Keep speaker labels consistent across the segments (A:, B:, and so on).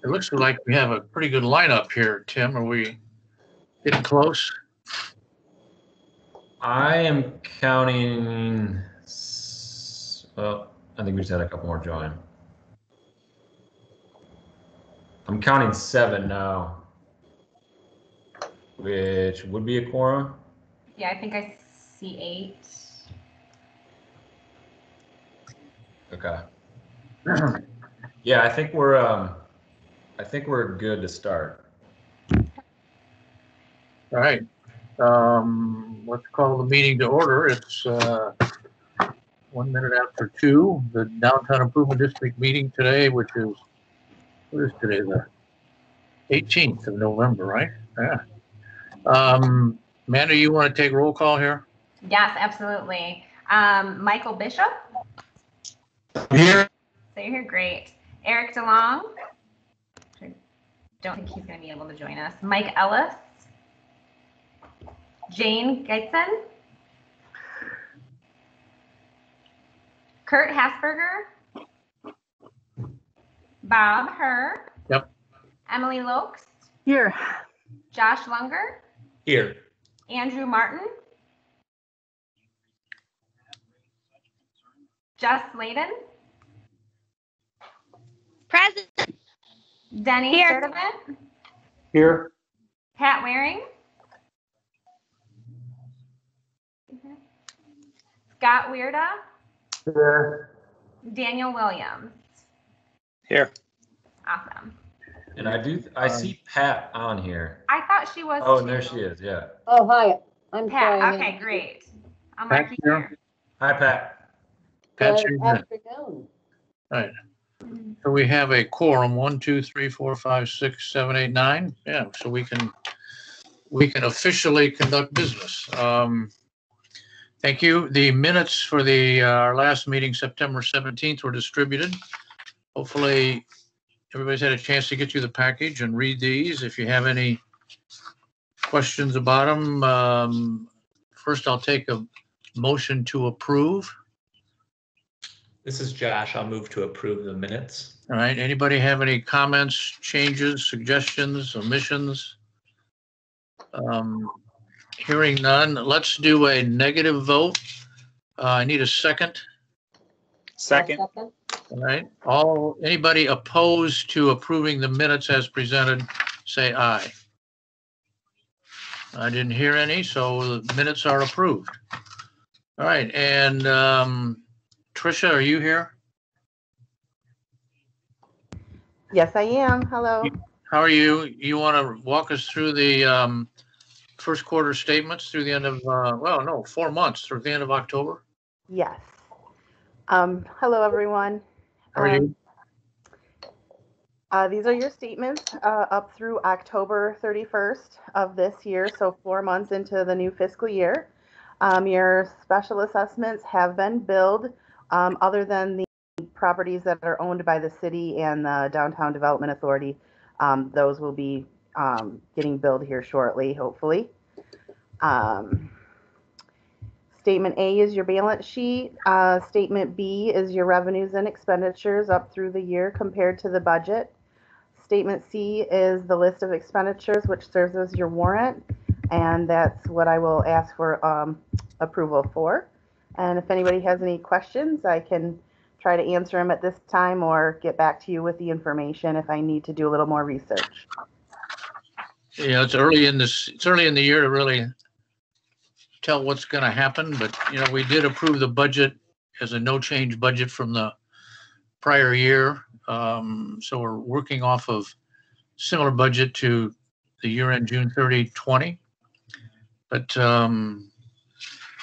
A: It looks like we have a pretty good lineup here, Tim. Are we getting close?
B: I am counting, well, I think we just had a couple more join. I'm counting 7 now, which would be a quorum.
C: Yeah, I think I see 8.
B: Okay. Yeah, I think we're good to start.
A: All right. Let's call the meeting to order. It's 1 minute after 2. The Downtown Improvement District meeting today, which is, what is today? The 18th of November, right? Yeah. Amanda, you want to take roll call here?
C: Yes, absolutely. Michael Bishop.
A: Here.
C: So you're here, great. Eric DeLong. I don't think he's going to be able to join us. Mike Ellis. Jane Geitzen. Kurt Hasberger. Bob Herr.
A: Yep.
C: Emily Lokes.
D: Here.
C: Josh Lunger.
B: Here.
C: Andrew Martin. Jess Layden.
E: Present.
C: Denny
E: Here.
C: Sturdivant.
A: Here.
C: Pat Waring. Scott Weirda.
A: Here.
C: Daniel Williams.
F: Here.
C: Awesome.
B: And I see Pat on here.
C: I thought she was.
B: Oh, and there she is. Yeah.
D: Oh, hi. I'm sorry.
C: Pat. Okay, great. I'll mark you here.
B: Hi, Pat.
A: Pat,
D: Good afternoon.
A: all right. So we have a quorum, 1, 2, 3, 4, 5, 6, 7, 8, 9. Yeah, so we can officially conduct business. Thank you. The minutes for our last meeting, September 17th, were distributed. Hopefully, everybody's had a chance to get you the package and read these. If you have any questions about them, first I'll take a motion to approve.
F: This is Josh. I'll move to approve the minutes.
A: All right. Anybody have any comments, changes, suggestions, omissions? Hearing none, let's do a negative vote. I need a second.
F: Second.
A: All right. Anybody opposed to approving the minutes as presented, say aye. I didn't hear any, so the minutes are approved. All right. And Tricia, are you here?
G: Yes, I am. Hello.
A: How are you? You want to walk us through the first quarter statements through the end of, 4 months through the end of October?
G: Yes. Hello, everyone.
A: How are you?
G: These are your statements up through October 31st of this year, so 4 months into the new fiscal year. Your special assessments have been billed, other than the properties that are owned by the city and the Downtown Development Authority. Those will be getting billed here shortly, hopefully. Statement A is your balance sheet. Statement B is your revenues and expenditures up through the year compared to the budget. Statement C is the list of expenditures, which serves as your warrant, and that's what I will ask for approval for. And if anybody has any questions, I can try to answer them at this time or get back to you with the information if I need to do a little more research.
A: Yeah, it's early in the year to really tell what's going to happen, but we did approve the budget as a no change budget from the prior year. So we're working off of similar budget to the year end June 30, 20. But I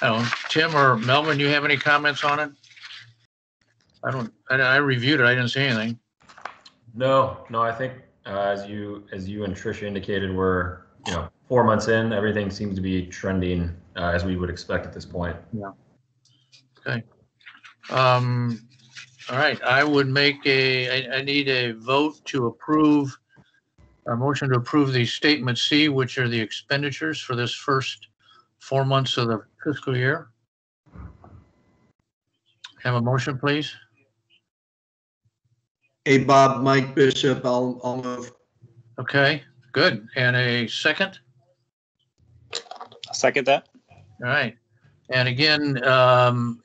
A: don't know, Tim or Melvin, you have any comments on it? I reviewed it. I didn't see anything.
B: No, I think as you and Tricia indicated, we're 4 months in. Everything seems to be trending as we would expect at this point.
A: Yeah. Okay. All right. I would make I need a vote to approve. A motion to approve the statement C, which are the expenditures for this first 4 months of the fiscal year. Have a motion, please.
E: Hey, Bob, Mike Bishop, I'll move.
A: Okay, good. And a second?
H: I'll second that.
A: All right. And again,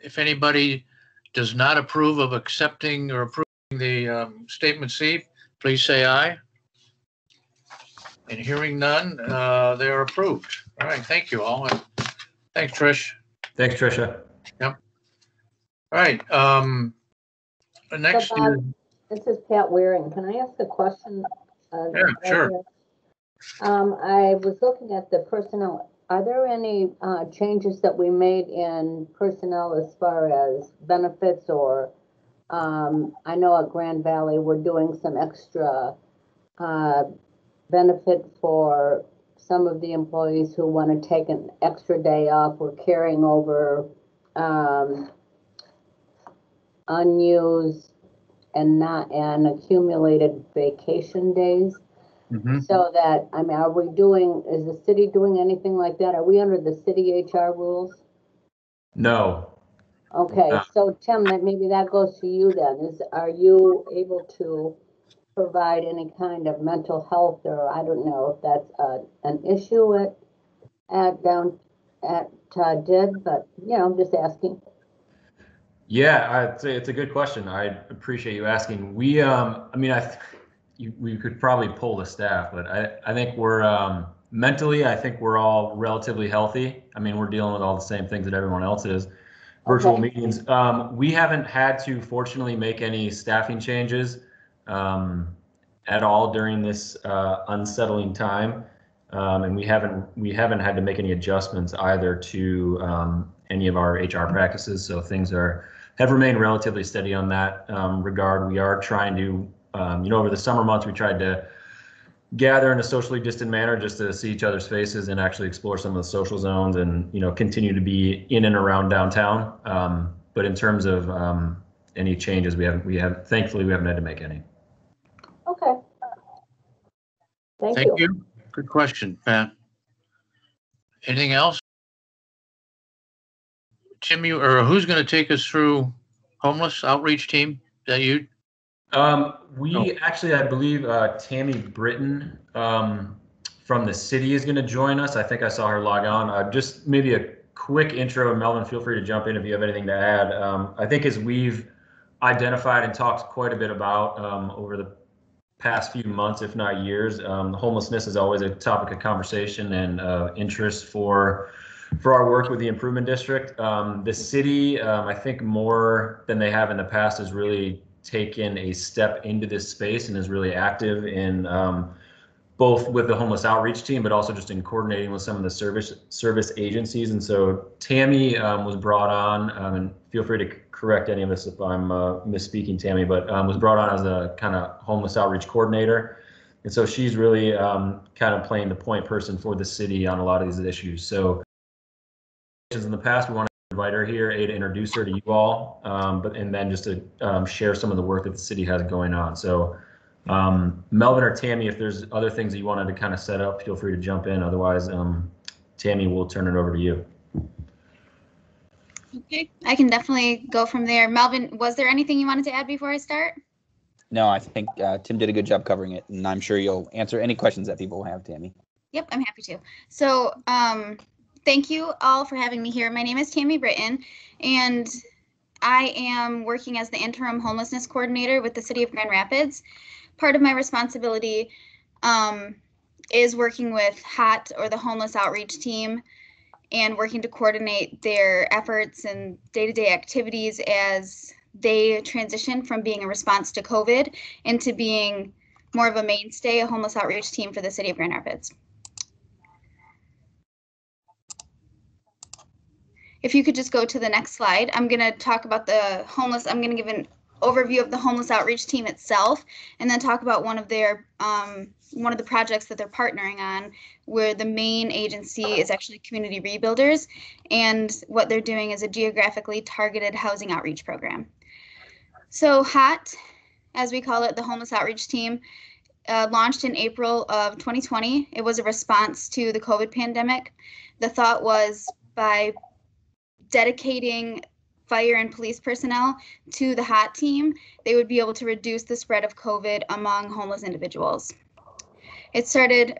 A: if anybody does not approve of accepting or approving the statement C, please say aye. And hearing none, they're approved. All right, thank you all. And thanks, Trish.
B: Thanks, Tricia.
A: All right. Next
D: So,
A: is,
D: Bob, this is Pat Waring. Can I ask a question?
A: Yeah, sure.
D: I was looking at the personnel. Are there any changes that we made in personnel as far as benefits or I know at Grand Valley we're doing some extra benefit for some of the employees who want to take an extra day off. We're carrying over unused and accumulated vacation days.
A: Mhm.
D: So that, I mean, is the city doing anything like that? Are we under the city HR rules?
B: No.
D: Okay,
B: No.
D: so Tim, maybe that goes to you then. Are you able to provide any kind of mental health, or I don't know if that's an issue at DID, but I'm just asking.
B: Yeah, I'd say it's a good question. I appreciate you asking. We, we could probably pull the staff, but I think we're mentally, I think we're all relatively healthy. I mean, we're dealing with all the same things that everyone else is. Virtual
D: Okay.
B: meetings. We haven't had to, fortunately, make any staffing changes at all during this unsettling time, and we haven't had to make any adjustments either to any of our HR practices. So things have remained relatively steady on that regard. We are trying to, over the summer months, we tried to gather in a socially distant manner just to see each other's faces and actually explore some of the social zones and, continue to be in and around downtown. But in terms of any changes, thankfully, we haven't had to make any.
D: Okay. Thank
A: Thank
D: you.
A: you. Good question, Pat. Anything else? Tim, who's going to take us through homeless outreach team? Is that you?
B: Actually, I believe Tammy Britton from the city is going to join us. I think I saw her log on. Just maybe a quick intro, and Melvin, feel free to jump in if you have anything to add. I think as we've identified and talked quite a bit about over the past few months, if not years, homelessness is always a topic of conversation and interest for our work with the Improvement District. The city, I think more than they have in the past, has really taken a step into this space and is really active in both with the homeless outreach team, but also just in coordinating with some of the service agencies. And so Tammy was brought on, and feel free to correct any of this if I'm misspeaking, Tammy, but was brought on as a kind of homeless outreach coordinator. And so she's really kind of playing the point person for the city on a lot of these issues. So in the past, we want to invite her here, to introduce her to you all, and then just to share some of the work that the city has going on. So Melvin or Tammy, if there's other things that you wanted to kind of set up, feel free to jump in. Otherwise, Tammy, we'll turn it over to you.
I: Okay, I can definitely go from there. Melvin, was there anything you wanted to add before I start?
J: No, I think Tim did a good job covering it, and I'm sure you'll answer any questions that people have, Tammy.
I: Yep, I'm happy to. So thank you all for having me here. My name is Tammy Britton, and I am working as the Interim Homelessness Coordinator with the City of Grand Rapids. Part of my responsibility is working with HOT, or the Homeless Outreach Team, and working to coordinate their efforts and day-to-day activities as they transition from being a response to COVID into being more of a mainstay, a homeless outreach team for the City of Grand Rapids. If you could just go to the next slide, I'm going to talk about the homeless. I'm going to give an overview of the homeless outreach team itself, and then talk about one of the projects that they're partnering on, where the main agency is actually Community Rebuilders, and what they're doing is a geographically targeted housing outreach program. So HOT, as we call it, the homeless outreach team, launched in April of 2020. It was a response to the COVID pandemic. The thought was, by dedicating fire and police personnel to the HOT team, they would be able to reduce the spread of COVID among homeless individuals. It started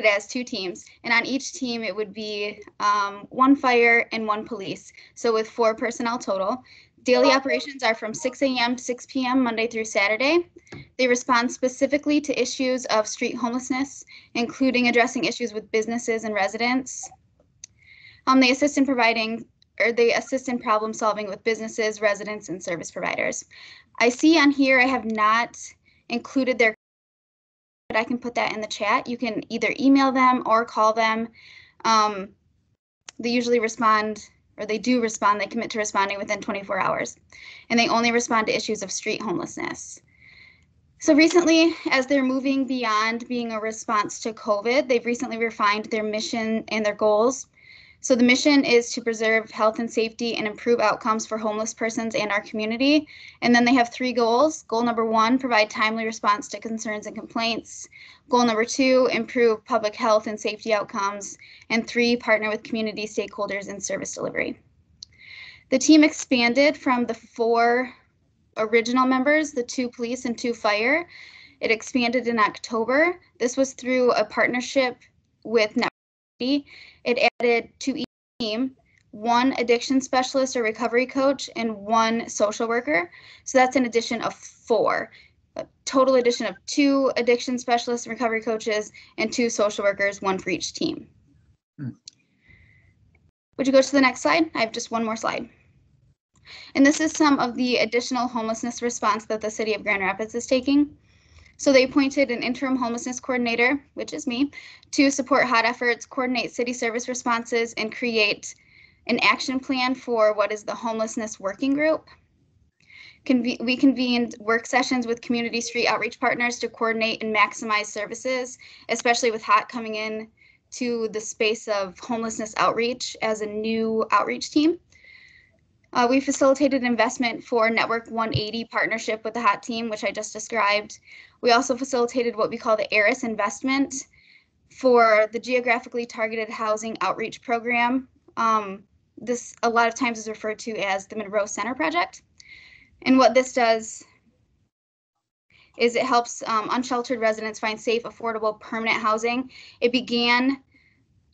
I: as 2 teams, and on each team it would be 1 fire and 1 police, so with 4 personnel total. Daily operations are from 6 a.m. to 6 p.m. Monday through Saturday. They respond specifically to issues of street homelessness, including addressing issues with businesses and residents. They assist in problem solving with businesses, residents, and service providers. I see on here I have not included their, but I can put that in the chat. You can either email them or call them. They usually respond, or they do respond, they commit to responding within 24 hours. And they only respond to issues of street homelessness. So recently, as they're moving beyond being a response to COVID, they've recently refined their mission and their goals. So the mission is to preserve health and safety and improve outcomes for homeless persons and our community. And then they have 3 goals. Goal number 1, provide timely response to concerns and complaints. Goal number 2, improve public health and safety outcomes. And 3, partner with community stakeholders in service delivery. The team expanded from the 4 original members, the 2 police and 2 fire. It expanded in October. This was through a partnership with Network. It added to each team 1 addiction specialist or recovery coach and 1 social worker. So that's an addition of 4. A total addition of 2 addiction specialists and recovery coaches and 2 social workers, 1 for each team. Would you go to the next slide? I have just 1 more slide. And this is some of the additional homelessness response that the city of Grand Rapids is taking. So they appointed an interim homelessness coordinator, which is me, to support HOT efforts, coordinate city service responses, and create an action plan for what is the homelessness working group. We convened work sessions with community street outreach partners to coordinate and maximize services, especially with HOT coming in to the space of homelessness outreach as a new outreach team. We facilitated investment for Network 180 partnership with the HOT team, which I just described. We also facilitated what we call the ARIS investment for the geographically targeted housing outreach program. This a lot of times is referred to as the Monroe Center project. And what this does is it helps unsheltered residents find safe, affordable, permanent housing.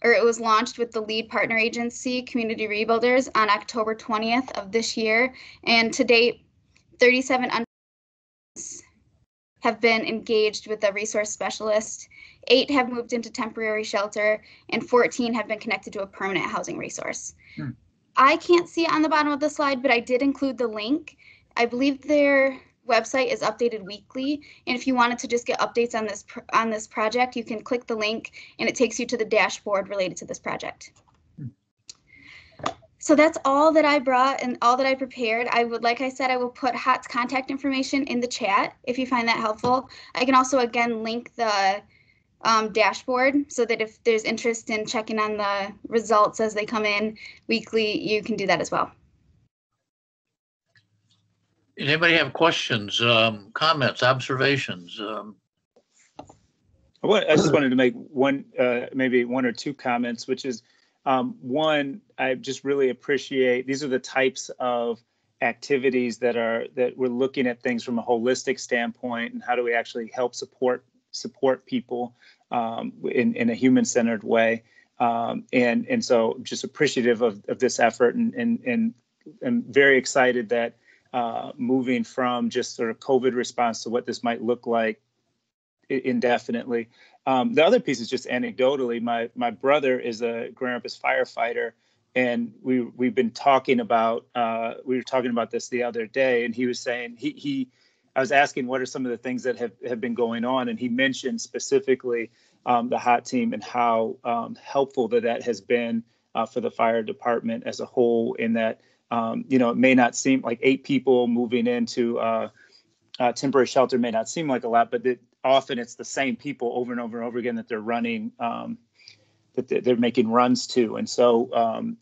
I: It was launched with the lead partner agency, Community Rebuilders, on October 20th of this year. And to date, 37 have been engaged with a resource specialist, 8 have moved into temporary shelter, and 14 have been connected to a permanent housing resource. I can't see it on the bottom of the slide, but I did include the link. I believe their website is updated weekly, and if you wanted to just get updates on this project, you can click the link and it takes you to the dashboard related to this project. So that's all that I brought and all that I prepared. Like I said, I will put HOT's contact information in the chat if you find that helpful. I can also again link the dashboard so that if there's interest in checking on the results as they come in weekly, you can do that as well.
A: Anybody have questions, comments, observations?
H: I just wanted to make maybe 1 or 2 comments, which is one, I just really appreciate these are the types of activities that we're looking at things from a holistic standpoint, and how do we actually help support people in a human-centered way. And so just appreciative of this effort, and very excited that moving from just sort of COVID response to what this might look like indefinitely. The other piece is just anecdotally, my brother is a Grand Rapids firefighter, and we've been talking about we were talking about this the other day, and he was saying I was asking what are some of the things that have been going on, and he mentioned specifically the HOT team and how helpful that has been for the fire department as a whole, in that it may not seem like 8 people moving into temporary shelter may not seem like a lot, but often it's the same people over and over and over again that they're running, that they're making runs to. And so,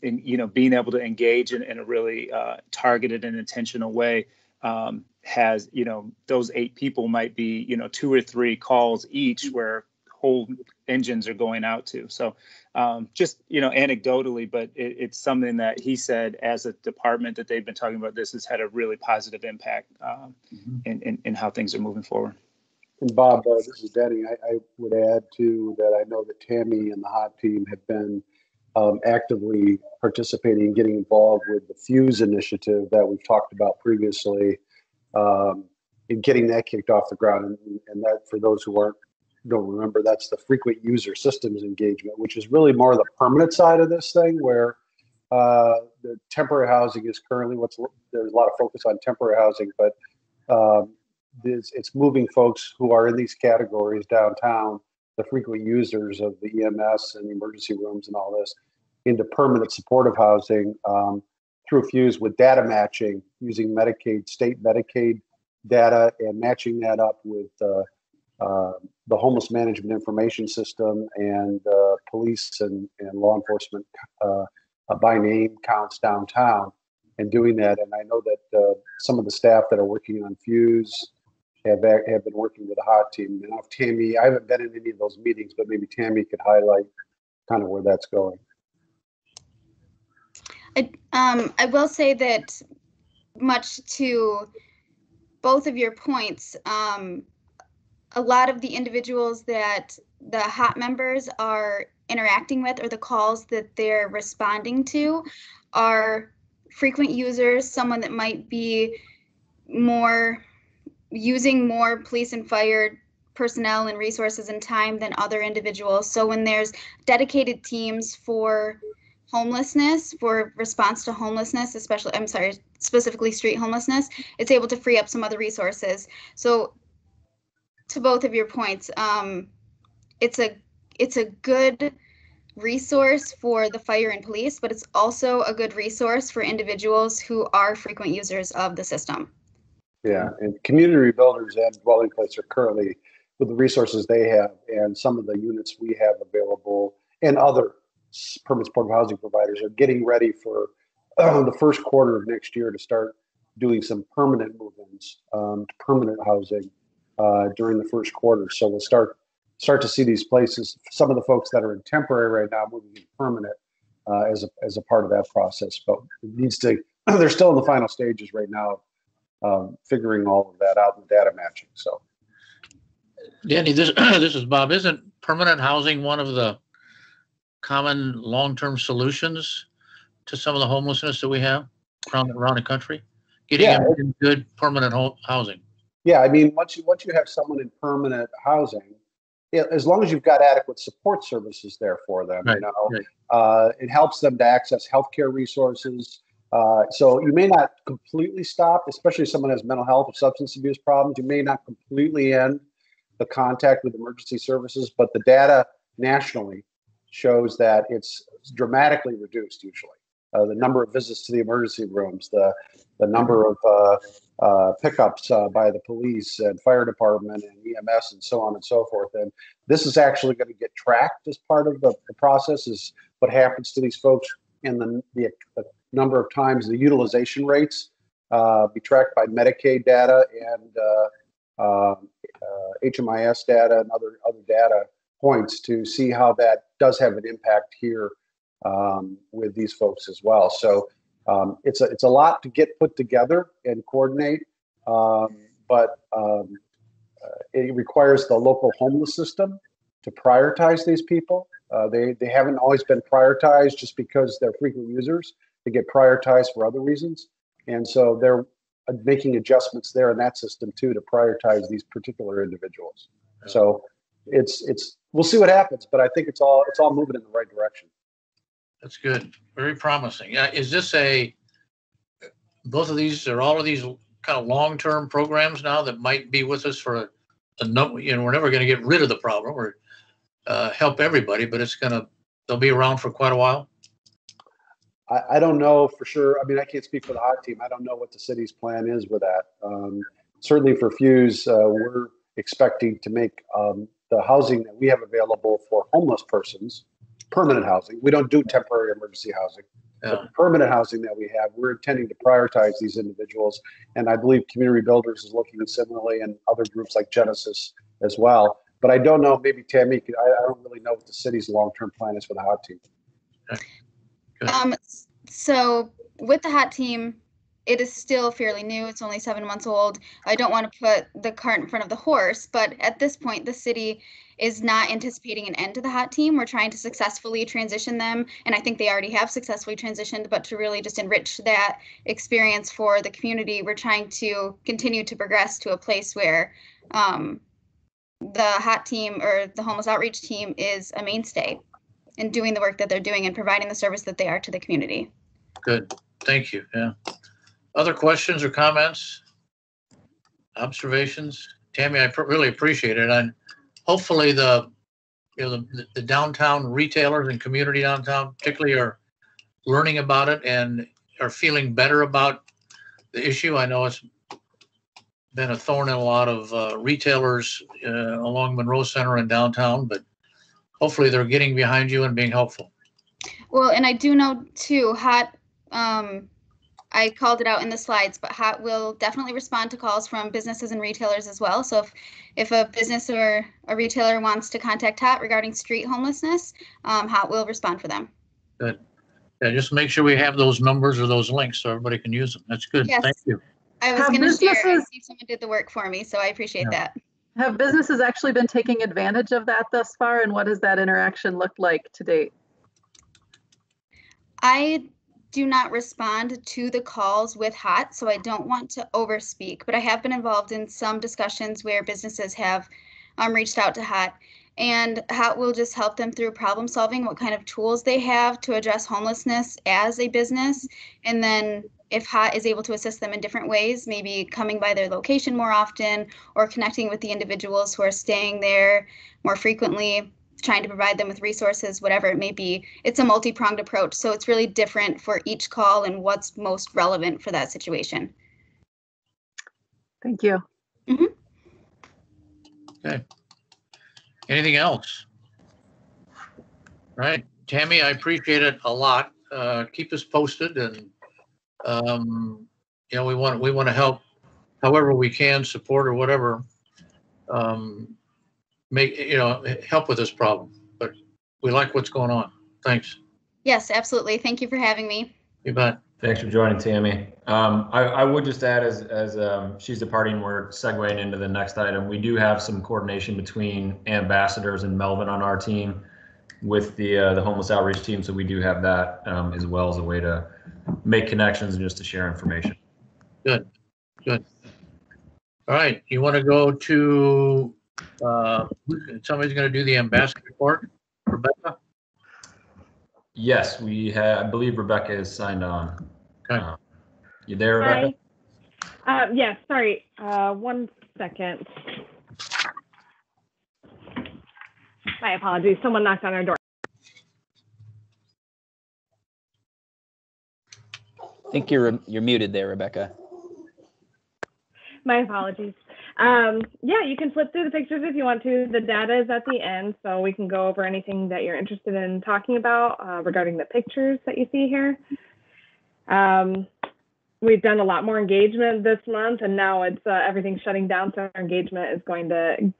H: being able to engage in a really targeted and intentional way has, those 8 people might be, 2 or 3 calls each, where whole engines are going out to. So just, anecdotally, but it's something that he said as a department that they've been talking about, this has had a really positive impact in how things are moving forward.
K: And Bob, this is Denny. I would add too that I know that Tammy and the HOT team have been actively participating and getting involved with the Fuse initiative that we've talked about previously, and getting that kicked off the ground. And that, for those who don't remember, that's the frequent user systems engagement, which is really more the permanent side of this thing, where the temporary housing is currently there's a lot of focus on temporary housing, but it's moving folks who are in these categories downtown, the frequent users of the EMS and emergency rooms and all this, into permanent supportive housing through Fuse with data matching, using Medicaid, state Medicaid data, and matching that up with the homeless management information system and police and law enforcement by name counts downtown, and doing that. And I know that some of the staff that are working on Fuse have been working with the HOT team. And Tammy, I haven't been in any of those meetings, but maybe Tammy could highlight kind of where that's going.
I: I will say that, much to both of your points, a lot of the individuals that the HOT members are interacting with, or the calls that they're responding to, are frequent users, someone that might be using more police and fire personnel and resources and time than other individuals. So when there's dedicated teams for homelessness, for response to homelessness, specifically street homelessness, it's able to free up some other resources. So to both of your points, it's a good resource for the fire and police, but it's also a good resource for individuals who are frequent users of the system.
K: Yeah, and community builders and dwelling places are currently, with the resources they have and some of the units we have available and other permanent supportive housing providers, are getting ready for the first quarter of next year to start doing some permanent move-ins to permanent housing during the first quarter. So we'll start to see these places, some of the folks that are in temporary right now, moving to permanent as a part of that process. But it needs to, they're still in the final stages right now, figuring all of that out in data matching. So,
A: Danny, this is Bob. Isn't permanent housing one of the common long-term solutions to some of the homelessness that we have around the country? Getting them in good permanent housing.
K: Yeah, I mean, once you have someone in permanent housing, as long as you've got adequate support services there for them,
A: right,
K: it helps them to access healthcare resources. So you may not completely stop, especially if someone has mental health or substance abuse problems. You may not completely end the contact with emergency services, but the data nationally shows that it's dramatically reduced usually. The number of visits to the emergency rooms, the number of pickups by the police and fire department and EMS and so on and so forth. And this is actually going to get tracked as part of the process, is what happens to these folks, and the number of times the utilization rates be tracked by Medicaid data and HMIS data and other data points to see how that does have an impact here with these folks as well. So it's a lot to get put together and coordinate, but it requires the local homeless system to prioritize these people. They haven't always been prioritized just because they're frequent users. They get prioritized for other reasons, and so they're making adjustments there in that system too to prioritize these particular individuals. So it's we'll see what happens, but I think it's all moving in the right direction.
A: That's good. Very promising. Is this both of these, or all of these kind of long-term programs now that might be with us for a number? We're never going to get rid of the problem or help everybody, but they'll be around for quite a while.
K: I don't know for sure. I mean, I can't speak for the HOT team. I don't know what the city's plan is with that. Certainly for Fuse, we're expecting to make the housing that we have available for homeless persons permanent housing. We don't do temporary emergency housing.
A: Yeah.
K: But the permanent housing that we have, we're intending to prioritize these individuals. And I believe Community Builders is looking similarly, and other groups like Genesis as well, But I don't know, maybe Tammy, I don't really know what the city's long-term plan is for the hot team.
I: So with the hot team, it is still fairly new. It's only 7 months old. I don't want to put the cart in front of the horse, but at this point, the city is not anticipating an end to the hot team. We're trying to successfully transition them, and I think they already have successfully transitioned, but to really just enrich that experience for the community, we're trying to continue to progress to a place where the hot team or the homeless outreach team is a mainstay in doing the work that they're doing and providing the service that they are to the community.
A: Good. Thank you. Yeah. Other questions or comments? Observations? Tammy, I really appreciate it. And hopefully the downtown retailers and community downtown particularly are learning about it and are feeling better about the issue. I know it's been a thorn in a lot of retailers along Monroe Center and downtown, but hopefully they're getting behind you and being helpful. Well,
I: and I do know too, HOT, I called it out in the slides, but HOT will definitely respond to calls from businesses and retailers as well. So if a business or a retailer wants to contact HOT regarding street homelessness, HOT will respond for them.
A: Good. Yeah, just make sure we have those numbers or those links so everybody can use them. That's good.
I: Yes.
A: Thank you.
I: I was going to share. I see someone did the work for me, so I appreciate that.
L: Have businesses actually been taking advantage of that thus far, and what has that interaction looked like to date?
I: I do not respond to the calls with HOT, so I don't want to overspeak, but I have been involved in some discussions where businesses have reached out to HOT, and HOT will just help them through problem solving, what kind of tools they have to address homelessness as a business, and then if HOT is able to assist them in different ways, maybe coming by their location more often or connecting with the individuals who are staying there more frequently, trying to provide them with resources, whatever it may be. It's a multi-pronged approach, so it's really different for each call and what's most relevant for that situation.
L: Thank you.
I: Mm-hmm.
A: Okay. Anything else? All right, Tammy, I appreciate it a lot. Keep us posted, and we want to help however we can, support or whatever. Help with this problem, but we like what's going on. Thanks.
I: Yes, absolutely. Thank you for having me.
A: You bet.
B: Thanks for joining, Tammy. I would just add, as she's departing, we're segueing into the next item. We do have some coordination between ambassadors and Melvin on our team with the homeless outreach team, so we do have that as well as a way to make connections and just to share information.
A: Good. All right, you want to go to somebody's going to do the ambassador report, Rebecca?
B: Yes, I believe Rebecca is signed on.
A: Okay.
B: You there, Rebecca?
M: Hi. Yes, sorry. 1 second. My apologies. Someone knocked on our door.
J: I think you're muted there, Rebecca.
M: My apologies. Yeah, you can flip through the pictures if you want to. The data is at the end, so we can go over anything that you're interested in talking about regarding the pictures that you see here. We've done a lot more engagement this month, and now it's everything's shutting down, so our engagement is going to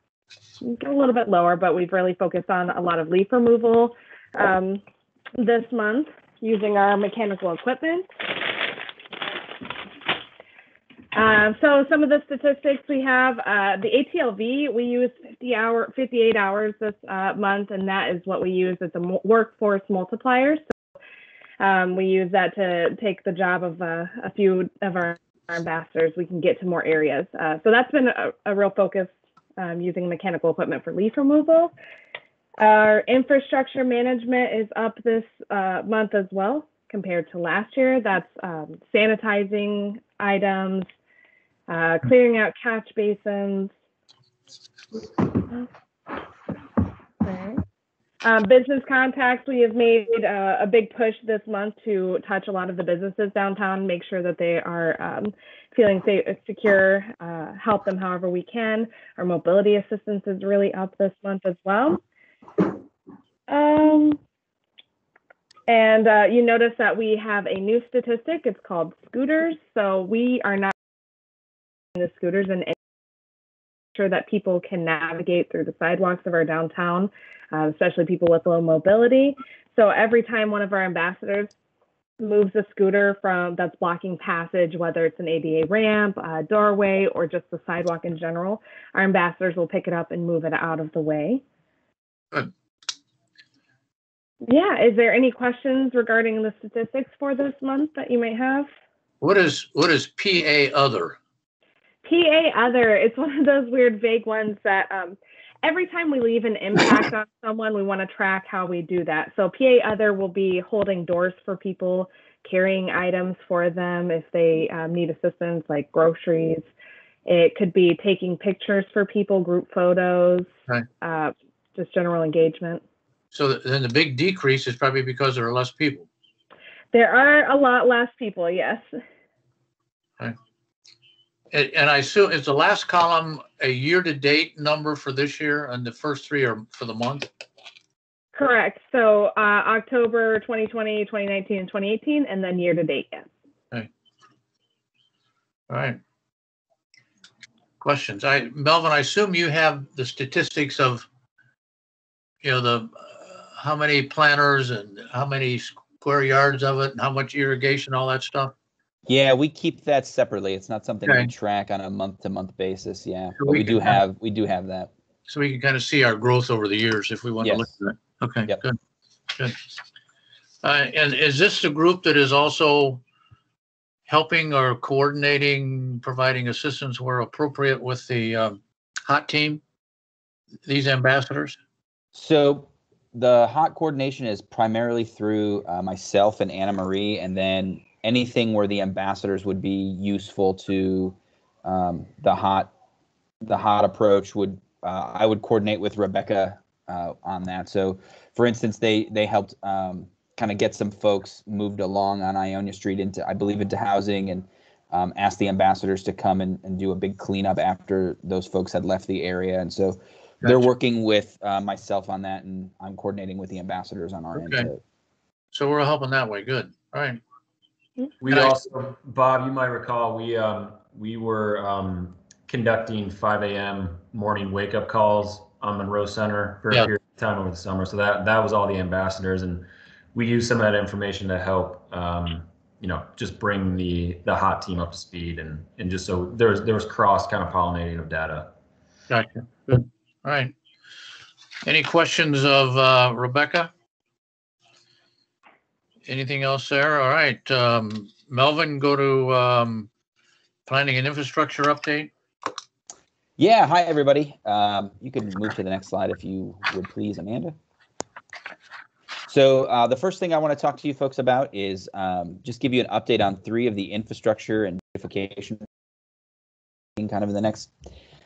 M: get a little bit lower, but we've really focused on a lot of leaf removal this month using our mechanical equipment. So some of the statistics we have, the ATLV, we use 58 hours this month, and that is what we use as a workforce multiplier. So we use that to take the job of a few of our ambassadors. We can get to more areas. So that's been a real focus, using mechanical equipment for leaf removal. Our infrastructure management is up this month as well compared to last year. That's sanitizing items, clearing out catch basins. Business contacts, we have made a big push this month to touch a lot of the businesses downtown, make sure that they are feeling safe, secure, help them however we can. Our mobility assistance is really up this month as well. And you notice that we have a new statistic. It's called scooters. So we are not the scooters in sure that people can navigate through the sidewalks of our downtown, especially people with low mobility. So every time one of our ambassadors moves a scooter that's blocking passage, whether it's an ADA ramp, a doorway, or just the sidewalk in general, our ambassadors will pick it up and move it out of the way.
A: Good.
M: Yeah, is there any questions regarding the statistics for this month that you might have?
A: What is PA other?
M: PA other, it's one of those weird vague ones that every time we leave an impact on someone, we want to track how we do that. So PA other will be holding doors for people, carrying items for them if they need assistance, like groceries. It could be taking pictures for people, group photos,
A: Right.
M: Just general engagement.
A: So then the big decrease is probably because there are less people.
M: There are a lot less people, yes.
A: Okay. And I assume, is the last column a year-to-date number for this year, and the first three are for the month?
M: Correct. So October 2020, 2019, and 2018, and then year-to-date, yes.
A: Okay. All right. Questions? Melvin, I assume you have the statistics of, the how many planters and how many square yards of it and how much irrigation, all that stuff?
J: Yeah, we keep that separately. It's not something
A: Okay.
J: we track on a month-to-month basis. Yeah,
A: So
J: but
A: we
J: we do
A: can
J: have that.
A: So we can kind of see our growth over the years if we want to look
J: Yes.
A: at that. Okay,
J: Yep.
A: good. And is this the group that is also helping or coordinating, providing assistance where appropriate with the hot team, these ambassadors?
J: So the hot coordination is primarily through myself and Anna Marie, and then anything where the ambassadors would be useful to the hot approach would I would coordinate with Rebecca on that. So, for instance, they helped kind of get some folks moved along on Ionia Street into housing, and asked the ambassadors to come and do a big cleanup after those folks had left the area. And so they're working with myself on that, and I'm coordinating with the ambassadors on our end.
A: So we're helping that way. Good. All right.
B: We also, Bob, you might recall, we were conducting 5 a.m. morning wake-up calls on Monroe Center for a period of time over the summer. So that was all the ambassadors, and we used some of that information to help, just bring the hot team up to speed, and just so there was cross kind of pollinating of data.
A: Gotcha. Good. All right. Any questions of Rebecca? Anything else there? All right. Melvin, go to planning and infrastructure update.
J: Yeah. Hi, everybody. You can move to the next slide if you would please, Amanda. So the first thing I want to talk to you folks about is just give you an update on 3 of the infrastructure and beautification kind of in the next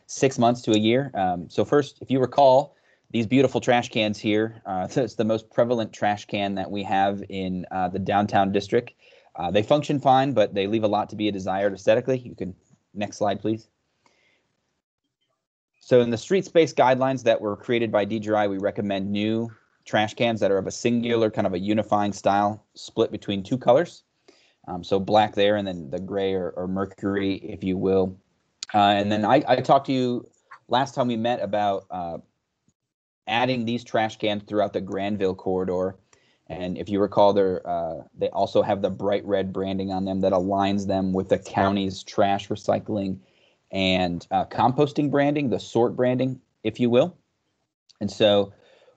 J: 6 months to a year. So first, if you recall, these beautiful trash cans here, it's the most prevalent trash can that we have in the downtown district. They function fine, but they leave a lot to be desired aesthetically. You can, next slide, please. So in the street space guidelines that were created by DGRI, we recommend new trash cans that are of a singular kind of a unifying style split between 2 colors. So black there, and then the gray or mercury, if you will. And then I talked to you last time we met about adding these trash cans throughout the Granville corridor. And if you recall, they also have the bright red branding on them that aligns them with the county's trash recycling and composting branding, the sort branding, if you will. And so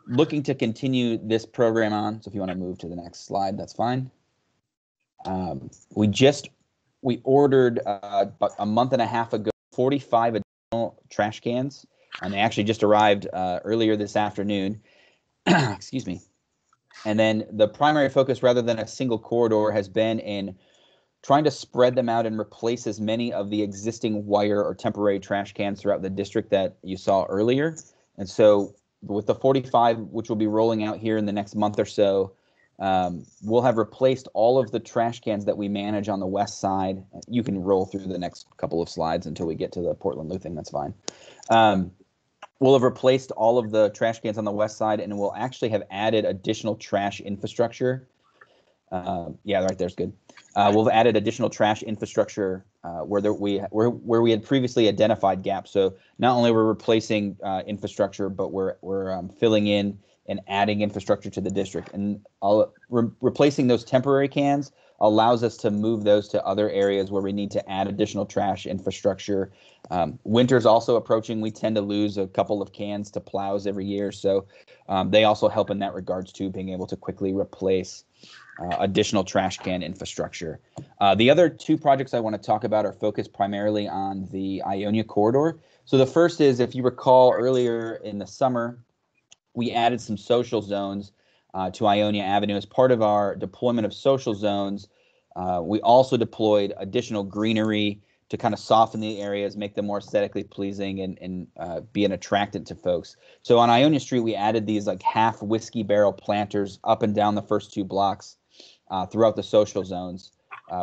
J: looking to continue this program on. So if you want to move to the next slide, that's fine. We ordered about a month and a half ago 45 additional trash cans, and they actually just arrived earlier this afternoon. Excuse me. And then the primary focus, rather than a single corridor, has been in trying to spread them out and replace as many of the existing wire or temporary trash cans throughout the district that you saw earlier. And so with the 45, which will be rolling out here in the next month or so, we'll have replaced all of the trash cans that we manage on the west side. You can roll through the next couple of slides until we get to the Portland Lou thing. That's fine. We'll have replaced all of the trash cans on the west side, and we'll actually have added additional trash infrastructure Yeah, right there's good. We've added additional trash infrastructure where we had previously identified gaps. So not only we're replacing infrastructure, but we're filling in and adding infrastructure to the district. And replacing those temporary cans allows us to move those to other areas where we need to add additional trash infrastructure. Winter's also approaching. We tend to lose a couple of cans to plows every year. So they also help in that regards too, being able to quickly replace additional trash can infrastructure. The other two projects I want to talk about are focused primarily on the Ionia Corridor. So the first is, if you recall earlier in the summer, we added some social zones to Ionia Avenue. As part of our deployment of social zones, we also deployed additional greenery to kind of soften the areas, make them more aesthetically pleasing, and be an attractant to folks. So on Ionia Street, we added these like half whiskey barrel planters up and down the first two blocks throughout the social zones.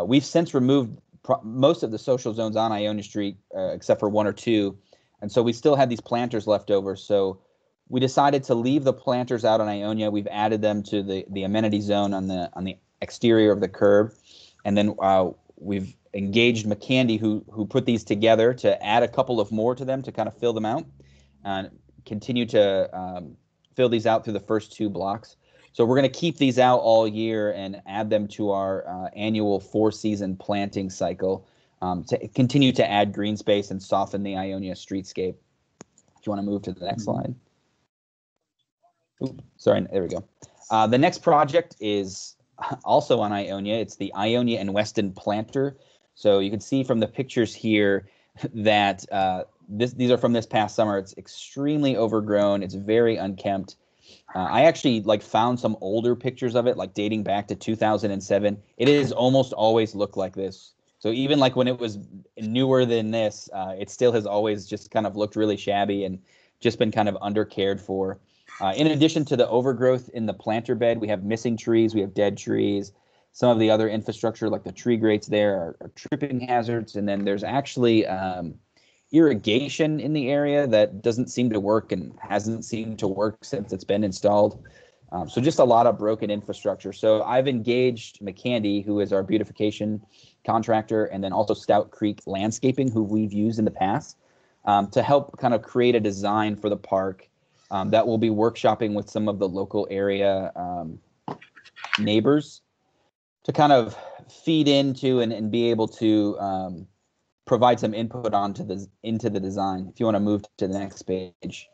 J: We've since removed most of the social zones on Ionia Street, except for one or two. And so we still had these planters left over. So we decided to leave the planters out on Ionia. We've added them to the amenity zone on the exterior of the curb. And then we've engaged McCandy, who put these together, to add a couple of more to them to kind of fill them out and continue to fill these out through the first two blocks. So we're going to keep these out all year and add them to our annual 4-season planting cycle to continue to add green space and soften the Ionia streetscape. Do you want to move to the next slide? Oops, sorry, there we go. The next project is also on Ionia. It's the Ionia and Weston planter. So you can see from the pictures here that these are from this past summer. It's extremely overgrown. It's very unkempt. I actually found some older pictures of it, dating back to 2007. It is almost always looked like this. So even when it was newer than this, it still has always just kind of looked really shabby and just been kind of undercared for. In addition to the overgrowth in the planter bed, we have missing trees, we have dead trees. Some of the other infrastructure, like the tree grates there, are tripping hazards. And then there's actually irrigation in the area that doesn't seem to work and hasn't seemed to work since it's been installed. So just a lot of broken infrastructure. So I've engaged McCandy, who is our beautification contractor, and then also Stout Creek Landscaping, who we've used in the past, to help kind of create a design for the park that will be workshopping with some of the local area neighbors to kind of feed into and be able to provide some input into the design. If you want to move to the next page.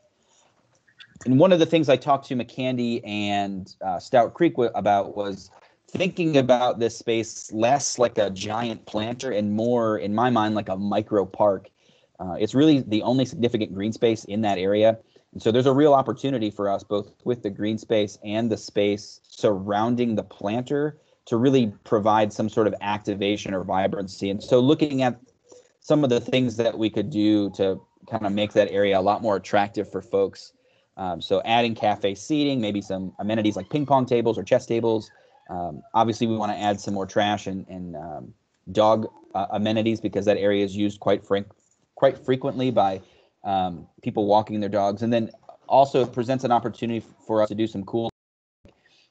J: And one of the things I talked to McCandy and Stout Creek about was thinking about this space less like a giant planter and more, in my mind, like a micro park. It's really the only significant green space in that area. And so there's a real opportunity for us, both with the green space and the space surrounding the planter, to really provide some sort of activation or vibrancy. And so looking at some of the things that we could do to kind of make that area a lot more attractive for folks. So adding cafe seating, maybe some amenities like ping pong tables or chess tables. Obviously, we want to add some more trash and dog amenities, because that area is used quite frequently by people walking their dogs. And then also it presents an opportunity for us to do some cool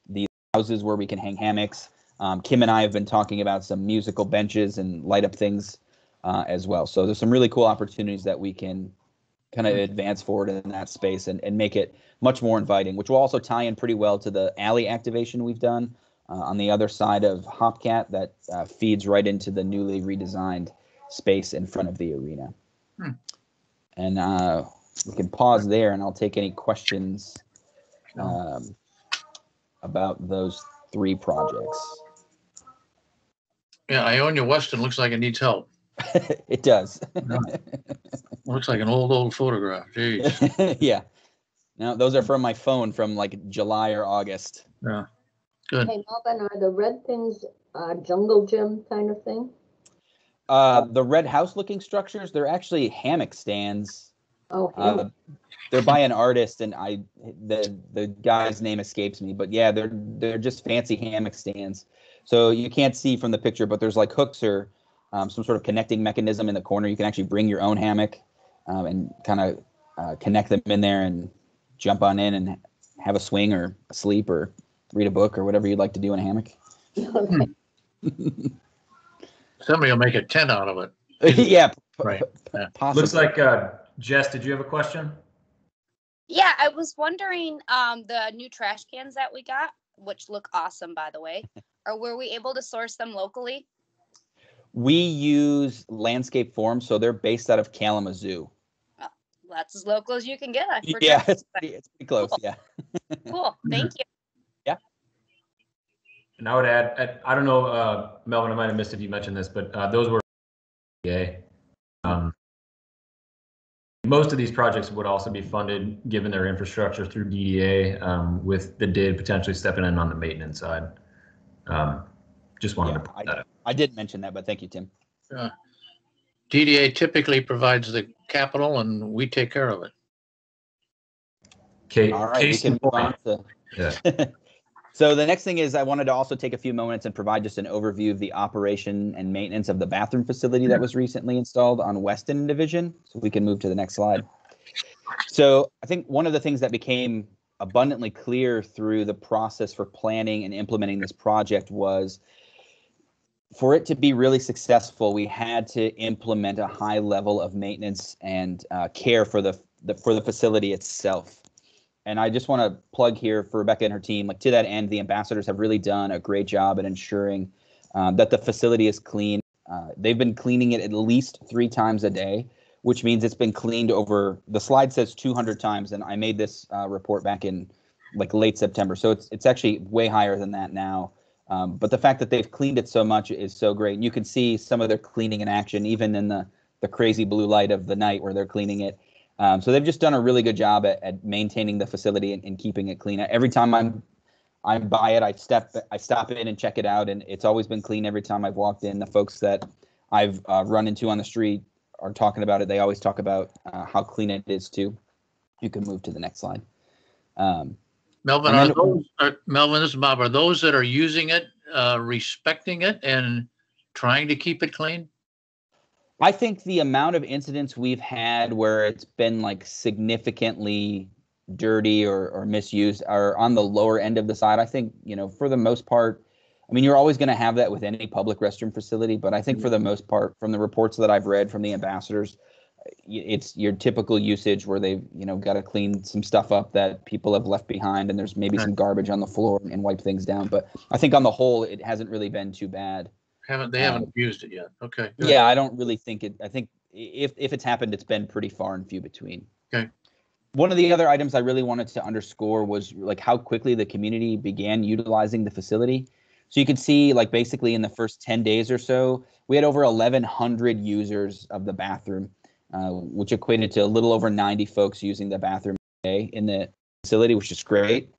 J: these houses where we can hang hammocks. Kim and I have been talking about some musical benches and light up things as well. So there's some really cool opportunities that we can kind of advance forward in that space and make it much more inviting, which will also tie in pretty well to the alley activation we've done on the other side of Hopcat that feeds right into the newly redesigned space in front of the arena. And we can pause there, and I'll take any questions about those three projects.
A: Yeah, Ionia Weston looks like it needs help.
J: It does.
A: Looks like an old photograph. Jeez.
J: Yeah. Now those are from my phone from July or August.
A: Yeah. Good.
D: Hey, Melvin, are the red things jungle gym kind of thing?
J: The red house looking structures, they're actually hammock stands.
D: Oh,
J: they're by an artist, and the guy's name escapes me, but yeah, they're just fancy hammock stands. So you can't see from the picture, but there's hooks or some sort of connecting mechanism in the corner. You can actually bring your own hammock and kind of connect them in there and jump on in and have a swing or a sleep or read a book or whatever you'd like to do in a hammock.
D: Okay.
A: Somebody will make a 10 out of it.
J: Yeah,
A: Right. Yeah.
J: possibly.
B: Looks like Jess, did you have a question?
N: Yeah, I was wondering, the new trash cans that we got, which look awesome, by the way, or were we able to source them locally?
J: We use Landscape Forms, so they're based out of Kalamazoo.
N: Oh, that's as local as you can get.
J: Yeah, it's pretty close.
N: Cool.
J: Yeah.
N: Cool. Thank you.
B: And I would add, I don't know, Melvin, I might have missed if you mentioned this, but those were DDA. Most of these projects would also be funded, given their infrastructure, through DDA, with the DID potentially stepping in on the maintenance side. Just wanted to put that up.
J: I did mention that, but thank you, Tim.
A: DDA typically provides the capital, and we take care of it.
B: Okay.
J: All right, we can move on to.
B: Yeah.
J: So the next thing is I wanted to also take a few moments and provide just an overview of the operation and maintenance of the bathroom facility that was recently installed on Weston Division. So we can move to the next slide. So I think one of the things that became abundantly clear through the process for planning and implementing this project was, for it to be really successful, we had to implement a high level of maintenance and care for the facility itself. And I just want to plug here for Rebecca and her team. Like, to that end, the ambassadors have really done a great job at ensuring that the facility is clean. They've been cleaning it at least 3 times a day, which means it's been cleaned over, the slide says 200 times, and I made this report back in like late September. So it's actually way higher than that now. But the fact that they've cleaned it so much is so great. And you can see some of their cleaning in action, even in the crazy blue light of the night where they're cleaning it. So they've just done a really good job at maintaining the facility and keeping it clean. Every time I'm by it, I stop in and check it out, and it's always been clean every time I've walked in. The folks that I've run into on the street are talking about it. They always talk about how clean it is too. You can move to the next slide.
A: Melvin, Melvin, this is Bob. Are those that are using it, respecting it and trying to keep it clean?
J: I think the amount of incidents we've had where it's been like significantly dirty or misused are on the lower end of the side. I think, for the most part, I mean, you're always going to have that with any public restroom facility, but I think for the most part, from the reports that I've read from the ambassadors, it's your typical usage where they've, got to clean some stuff up that people have left behind, and there's maybe some garbage on the floor and wipe things down. But I think on the whole, it hasn't really been too bad.
A: They haven't used it yet. Okay. Good.
J: Yeah, I don't really think it. I think if it's happened, it's been pretty far and few between.
A: Okay.
J: One of the other items I really wanted to underscore was like how quickly the community began utilizing the facility. So you can see, like, basically in the first 10 days or so, we had over 1,100 users of the bathroom, which equated to a little over 90 folks using the bathroom a day in the facility, which is great.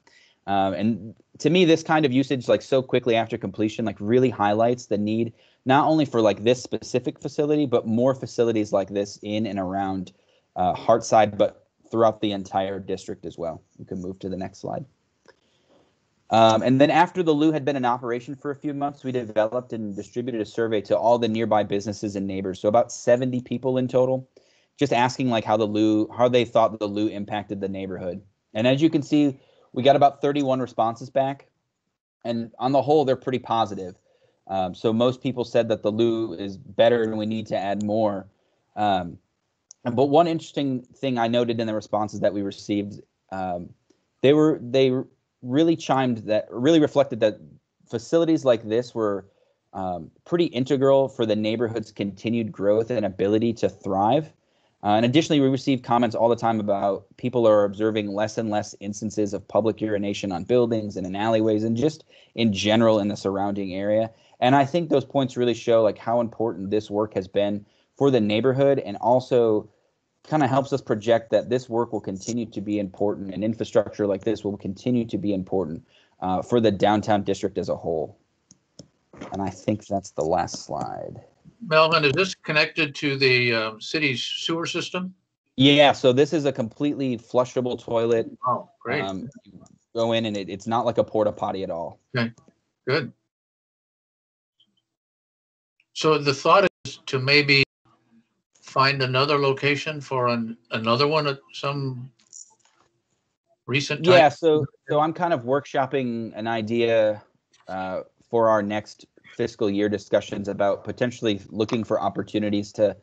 J: And to me, this kind of usage, like so quickly after completion, like really highlights the need not only for like this specific facility, but more facilities like this in and around Hartside, but throughout the entire district as well. You can move to the next slide. And then after the loo had been in operation for a few months, we developed and distributed a survey to all the nearby businesses and neighbors. So about 70 people in total, just asking like how they thought the loo impacted the neighborhood. And as you can see, we got about 31 responses back, and on the whole, they're pretty positive. So most people said that the loo is better and we need to add more. But one interesting thing I noted in the responses that we received, they really reflected that facilities like this were pretty integral for the neighborhood's continued growth and ability to thrive. And additionally, we receive comments all the time about people are observing less and less instances of public urination on buildings and in alleyways and just in general in the surrounding area. And I think those points really show like how important this work has been for the neighborhood, and also kind of helps us project that this work will continue to be important, and infrastructure like this will continue to be important for the downtown district as a whole. And I think that's the last slide.
A: Melvin, is this connected to the city's sewer system?
J: Yeah, so this is a completely flushable toilet.
A: Oh, great.
J: You go in and it's not like a porta potty at all.
A: Okay, good. So the thought is to maybe find another location for another one at some recent time?
J: Yeah, so I'm kind of workshopping an idea for our next fiscal year discussions about potentially looking for opportunities to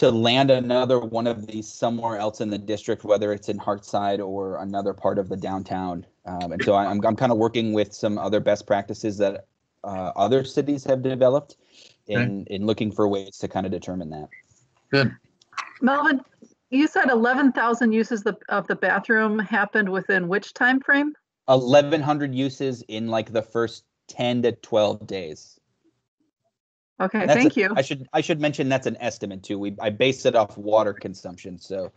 J: land another one of these somewhere else in the district, whether it's in Hartside or another part of the downtown. And so I'm kind of working with some other best practices that other cities have developed in looking for ways to kind of determine that.
A: Good.
L: Melvin, you said 11,000 uses of the bathroom happened within which time frame?
J: 1,100 uses in like the first 10 to 12 days.
L: Okay, thank you.
J: I should mention that's an estimate too. I base it off water consumption, so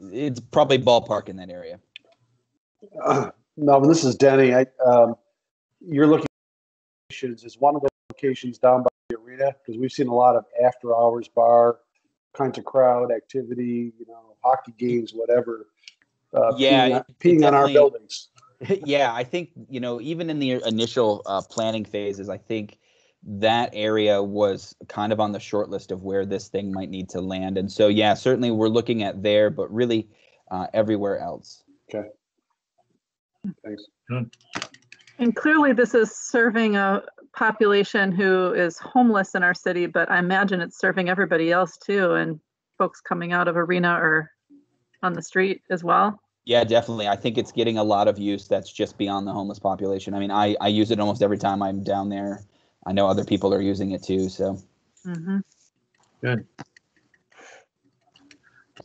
J: it's probably ballpark in that area.
K: Melvin, this is Denny. You're looking at locations. Is one of the locations down by the arena? Because we've seen a lot of after-hours bar kinds of crowd activity, hockey games, whatever. Peeing on our buildings.
J: Yeah, I think even in the initial planning phases, I think that area was kind of on the short list of where this thing might need to land. And so, yeah, certainly we're looking at there, but really everywhere else.
K: Okay. Thanks.
L: And clearly this is serving a population who is homeless in our city, but I imagine it's serving everybody else too, and folks coming out of arena or on the street as well.
J: Yeah, definitely. I think it's getting a lot of use that's just beyond the homeless population. I mean, I use it almost every time I'm down there. I know other people are using it too, so.
L: Mm-hmm.
A: Good.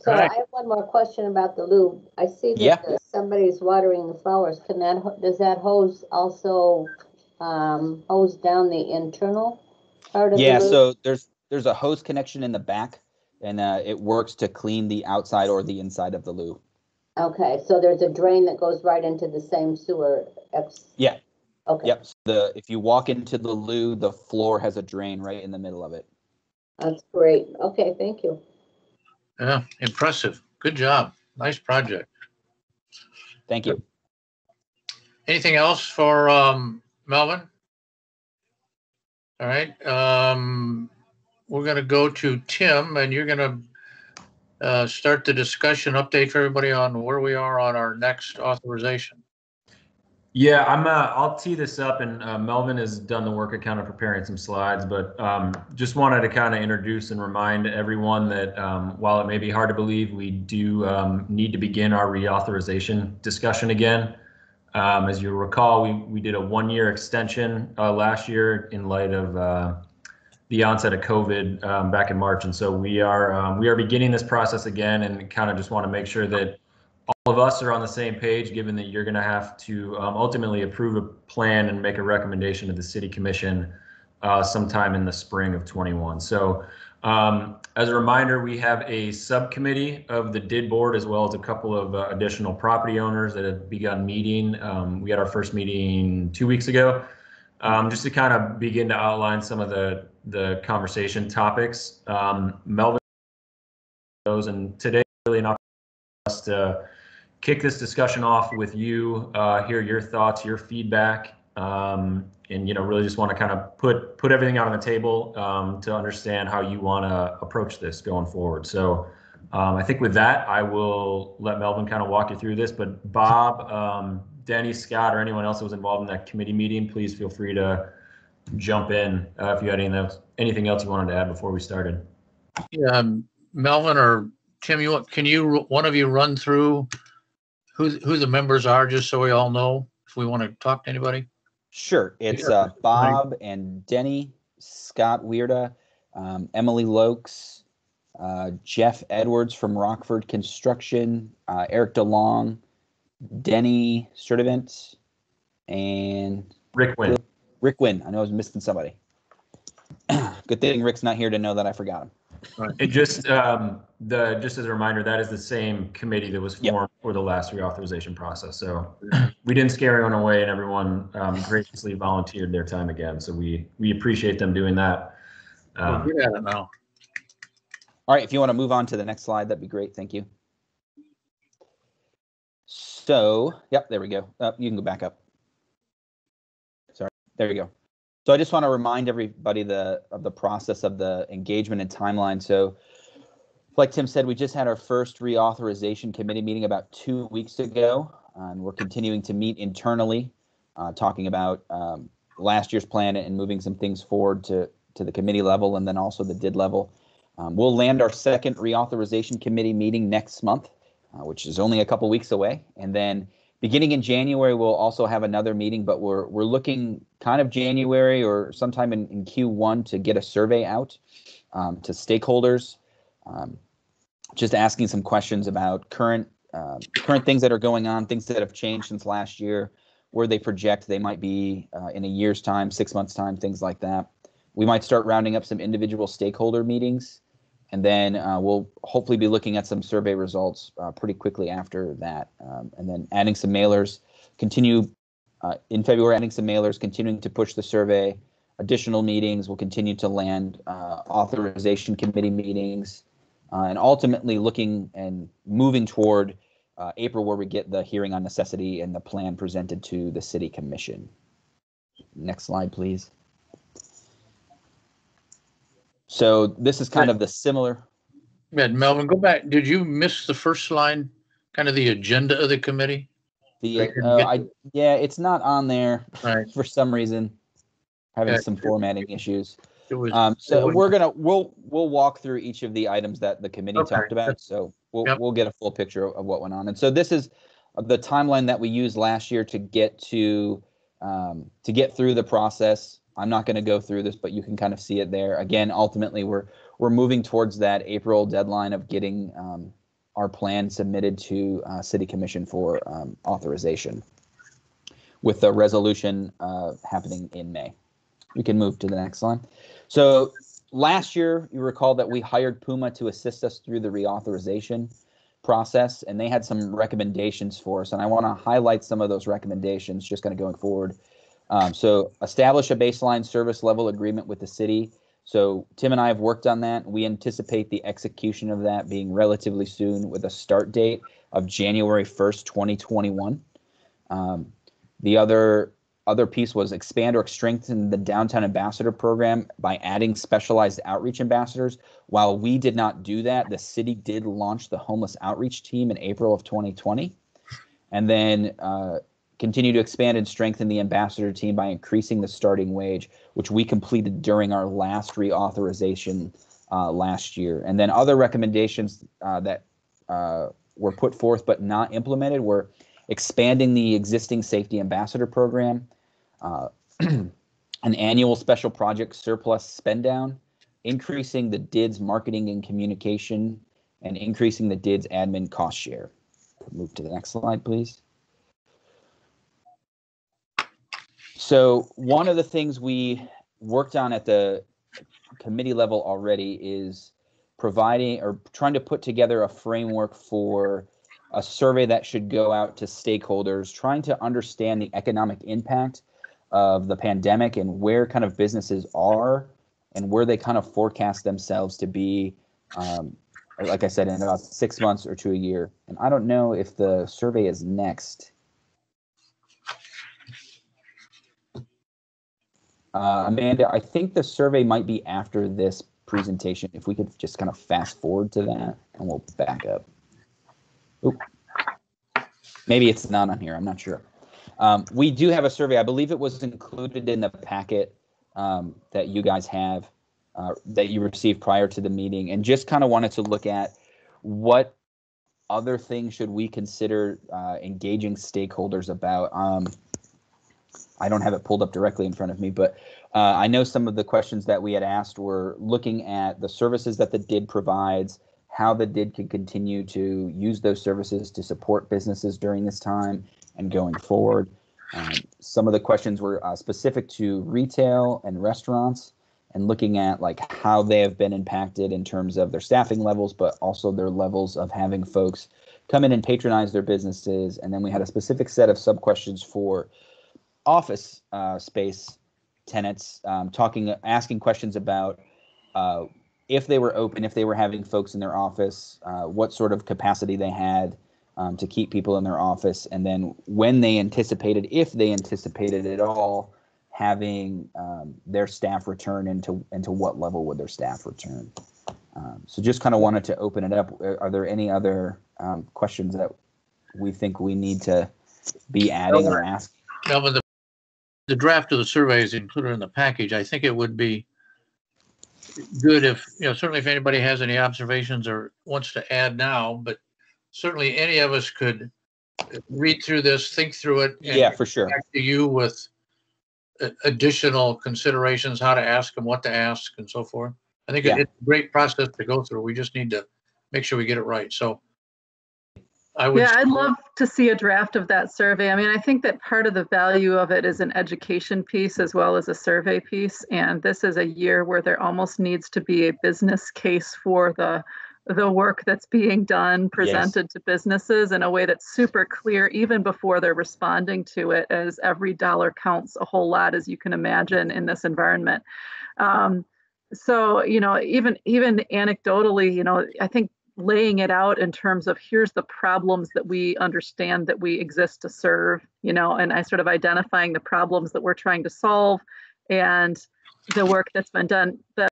D: So
A: Right.
D: I have one more question about the lube. I see that somebody's watering the flowers. Does that hose also hose down the internal part of the lube?
J: Yeah, so there's a hose connection in the back, and it works to clean the outside or the inside of the lube.
D: Okay, so there's a drain that goes right into the same sewer.
J: Yeah.
D: Okay.
J: Yep. So if you walk into the loo, the floor has a drain right in the middle of it.
D: That's great. Okay, thank you.
A: Yeah, impressive. Good job. Nice project.
J: Thank you.
A: Anything else for Melvin? All right. We're going to go to Tim, and you're going to start the discussion, update for everybody on where we are on our next authorization.
B: Yeah, I'll tee this up, and Melvin has done the work of kind of preparing some slides, but just wanted to kind of introduce and remind everyone that while it may be hard to believe, we do need to begin our reauthorization discussion again. As you recall, we did a 1-year extension last year in light of the onset of COVID back in March, and so we are beginning this process again, and kind of just want to make sure that all of us are on the same page, given that you're going to have to ultimately approve a plan and make a recommendation to the City Commission sometime in the spring of 21. So as a reminder, we have a subcommittee of the DID board, as well as a couple of additional property owners that have begun meeting. We had our first meeting 2 weeks ago, just to kind of begin to outline some of the conversation topics. Melvin those, and today really an opportunity for us to kick this discussion off with you, hear your thoughts, your feedback, and really just want to kind of put everything out on the table to understand how you want to approach this going forward. So I think with that, I will let Melvin kind of walk you through this. But Bob, Denny, Scott, or anyone else that was involved in that committee meeting, please feel free to jump in if you had anything else you wanted to add before we started.
A: Yeah, Melvin or Tim, can you one of you run through who the members are, just so we all know if we want to talk to anybody?
J: Sure. It's Bob and Denny, Scott Weirda, Emily Lokes, Jeff Edwards from Rockford Construction, Eric DeLong, Denny Sturdivant, and
B: Rick Wynn.
J: Rick Wynn. I know I was missing somebody. Good thing Rick's not here to know that I forgot him.
A: Right.
B: It just just as a reminder, that is the same committee that was formed for the last reauthorization process. So we didn't scare anyone away, and everyone graciously volunteered their time again. So we appreciate them doing that.
A: We're good at it now.
J: All right, if you want to move on to the next slide, that'd be great. Thank you. So, yep, there we go. You can go back up. Sorry, there you go. So I just want to remind everybody of the process of the engagement and timeline. So like Tim said, we just had our first reauthorization committee meeting about 2 weeks ago, and we're continuing to meet internally, talking about last year's plan and moving some things forward to the committee level and then also the DID level. We'll land our second reauthorization committee meeting next month, which is only a couple weeks away. And then beginning in January, we'll also have another meeting, but we're looking kind of January or sometime in Q1 to get a survey out to stakeholders, just asking some questions about current things that are going on, things that have changed since last year, where they project they might be in a year's time, 6 months' time, things like that. We might start rounding up some individual stakeholder meetings, and then we'll hopefully be looking at some survey results pretty quickly after that, and then adding some mailers, continue in February, adding some mailers, continuing to push the survey, additional meetings. We'll continue to land authorization committee meetings, and ultimately looking and moving toward April, where we get the hearing on necessity and the plan presented to the city commission. Next slide, please. So this is kind of the similar.
A: Yeah, Melvin, go back. Did you miss the first slide, kind of the agenda of the committee?
J: Yeah, it's not on there for some reason. Having some formatting issues. So we'll walk through each of the items that the committee talked about. So we'll get a full picture of what went on. And so this is the timeline that we used last year to get through the process. I'm not going to go through this, but you can kind of see it there. Again, ultimately, we're moving towards that April deadline of getting our plan submitted to City Commission for authorization, with the resolution happening in May. We can move to the next slide. So last year, you recall that we hired Puma to assist us through the reauthorization process, and they had some recommendations for us. And I want to highlight some of those recommendations just kind of going forward. So establish a baseline service level agreement with the city. So Tim and I have worked on that. We anticipate the execution of that being relatively soon, with a start date of January 1st, 2021. The other piece was expand or strengthen the Downtown Ambassador Program by adding specialized outreach ambassadors. While we did not do that, the city did launch the Homeless Outreach Team in April of 2020. And then continue to expand and strengthen the ambassador team by increasing the starting wage, which we completed during our last reauthorization last year. And then other recommendations that were put forth but not implemented were expanding the existing safety ambassador program, an annual special project surplus spend down, increasing the DID's marketing and communication, and increasing the DID's admin cost share. Move to the next slide, please. So one of the things we worked on at the committee level already is providing or trying to put together a framework for a survey that should go out to stakeholders, trying to understand the economic impact of the pandemic and where kind of businesses are and where they kind of forecast themselves to be, like I said, in about 6 months or to a year. And I don't know if the survey is next. Amanda, I think the survey might be after this presentation. If we could just kind of fast forward to that, and we'll back up. Oop. Maybe it's not on here. I'm not sure. We do have a survey. I believe it was included in the packet that you guys have, that you received prior to the meeting, and just kind of wanted to look at what other things should we consider engaging stakeholders about. I don't have it pulled up directly in front of me, but I know some of the questions that we had asked were looking at the services that the DID provides, how the DID can continue to use those services to support businesses during this time and going forward. Some of the questions were specific to retail and restaurants, and looking at like how they have been impacted in terms of their staffing levels, but also their levels of having folks come in and patronize their businesses. And then we had a specific set of sub-questions for office space tenants, asking questions about if they were open, if they were having folks in their office, what sort of capacity they had to keep people in their office, and then when they anticipated, if they anticipated at all, having their staff return, into what level would their staff return. So just kind of wanted to open it up. Are there any other questions that we think we need to be adding or asking?
A: Melvin, the draft of the survey is included in the package. I think it would be good if, certainly if anybody has any observations or wants to add now, but certainly any of us could read through this, think through it. And
J: Yeah, for sure.
A: back to you with additional considerations, how to ask them, what to ask, and so forth. I think
J: Yeah.
A: it's a great process to go through. We just need to make sure we get it right. So I would.
L: Yeah, I'd love to see a draft of that survey. I mean, I think that part of the value of it is an education piece as well as a survey piece. And this is a year where there almost needs to be a business case for the work that's being done, presented to businesses in a way that's super clear, even before they're responding to it, as every dollar counts a whole lot, as you can imagine, in this environment. So, even anecdotally, I think laying it out in terms of here's the problems that we understand that we exist to serve, and I sort of identifying the problems that we're trying to solve and the work that's been done. The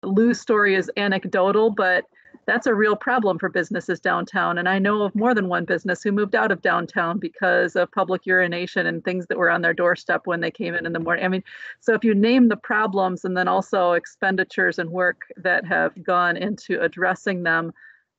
L: Lou's story is anecdotal, but that's a real problem for businesses downtown. And I know of more than one business who moved out of downtown because of public urination and things that were on their doorstep when they came in the morning. I mean, so if you name the problems and then also expenditures and work that have gone into addressing them,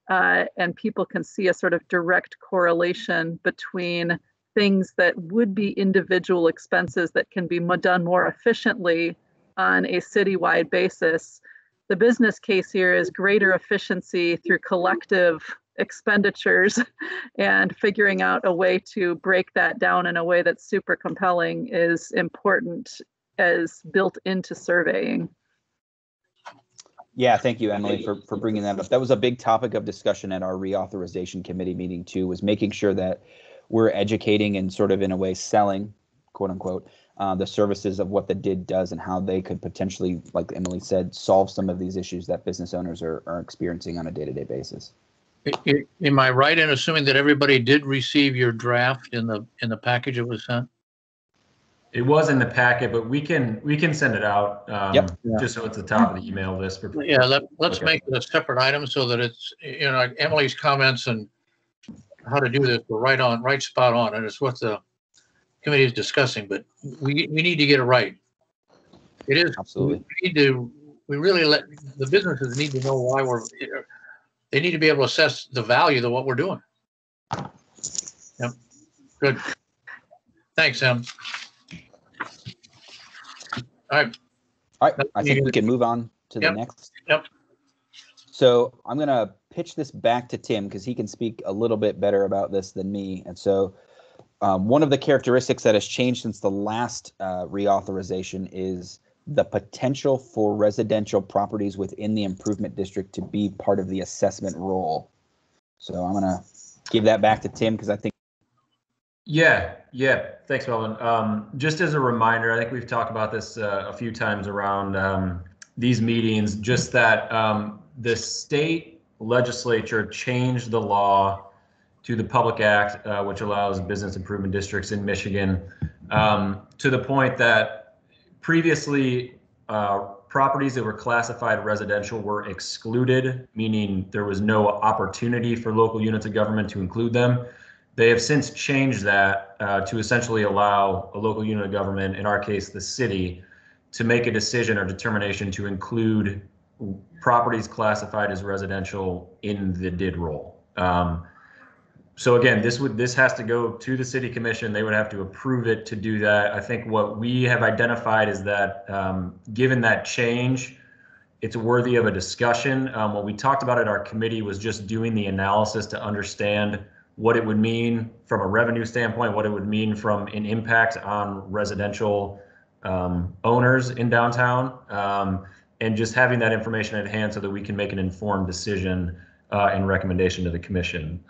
L: and people can see a sort of direct correlation between things that would be individual expenses that can be done more efficiently on a citywide basis. The business case here is greater efficiency through collective expenditures, and figuring out a way to break that down in a way that's super compelling is important as built into surveying.
J: Yeah, thank you, Emily, for bringing that up. That was a big topic of discussion at our reauthorization committee meeting too, was making sure that we're educating and sort of in a way selling, quote unquote, the services of what the DID does and how they could potentially, like Emily said, solve some of these issues that business owners are experiencing on a day-to-day basis.
A: Am I right in assuming that everybody did receive your draft in the package it was sent?
B: It was in the packet, but we can send it out just so it's the top of the email list.
A: Let's make it a separate item so that it's, Emily's comments and how to do this were right spot on, and it's what the committee is discussing, but we need to get it right. It is
J: absolutely.
A: We really let the businesses need to know why they need to be able to assess the value of what we're doing. Yep. Good. Thanks, Em. All right.
J: I think we can move on to the next.
A: Yep.
J: So I'm going to pitch this back to Tim because he can speak a little bit better about this than me. And so one of the characteristics that has changed since the last reauthorization is the potential for residential properties within the improvement district to be part of the assessment role. So I'm going to give that back to Tim because I think.
B: Yeah. Thanks, Melvin. Just as a reminder, I think we've talked about this a few times around these meetings, just that the state legislature changed the law to the Public Act, which allows business improvement districts in Michigan, to the point that previously properties that were classified residential were excluded, meaning there was no opportunity for local units of government to include them. They have since changed that to essentially allow a local unit of government, in our case, the city, to make a decision or determination to include properties classified as residential in the DID role. So again, this has to go to the city commission. They would have to approve it to do that. I think what we have identified is that given that change, it's worthy of a discussion. What we talked about at our committee was just doing the analysis to understand what it would mean from a revenue standpoint, what it would mean from an impact on residential owners in downtown, and just having that information at hand so that we can make an informed decision and recommendation to the commission.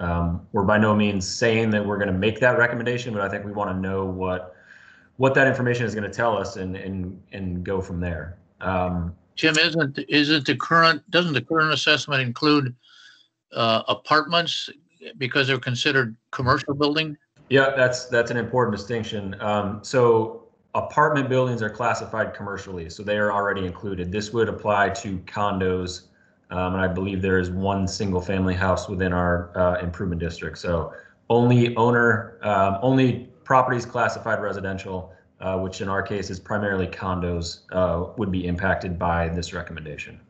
B: We're by no means saying that we're going to make that recommendation, but I think we want to know what that information is going to tell us and go from there.
A: Jim, doesn't the current assessment include apartments because they're considered commercial building?
B: Yeah, that's an important distinction. So apartment buildings are classified commercially, so they are already included. This would apply to condos. And I believe there is one single family house within our improvement district. So only properties classified residential which in our case is primarily condos, would be impacted by this recommendation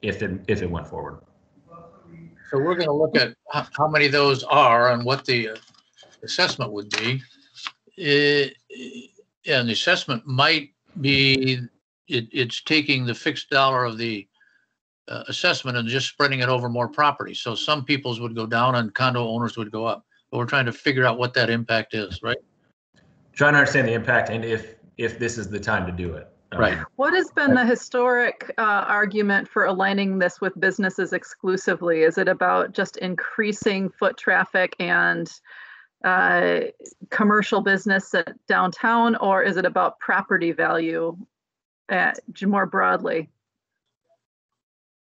B: if it went forward.
A: So we're going to look at how many of those are and what the assessment would be. And the assessment might be, it's taking the fixed dollar of the assessment and just spreading it over more property. So some people's would go down and condo owners would go up. But we're trying to figure out what that impact is, right?
B: Trying to understand the impact and if this is the time to do it.
A: Right.
L: What has been the historic argument for aligning this with businesses exclusively? Is it about just increasing foot traffic and commercial business at downtown, or is it about property value more broadly?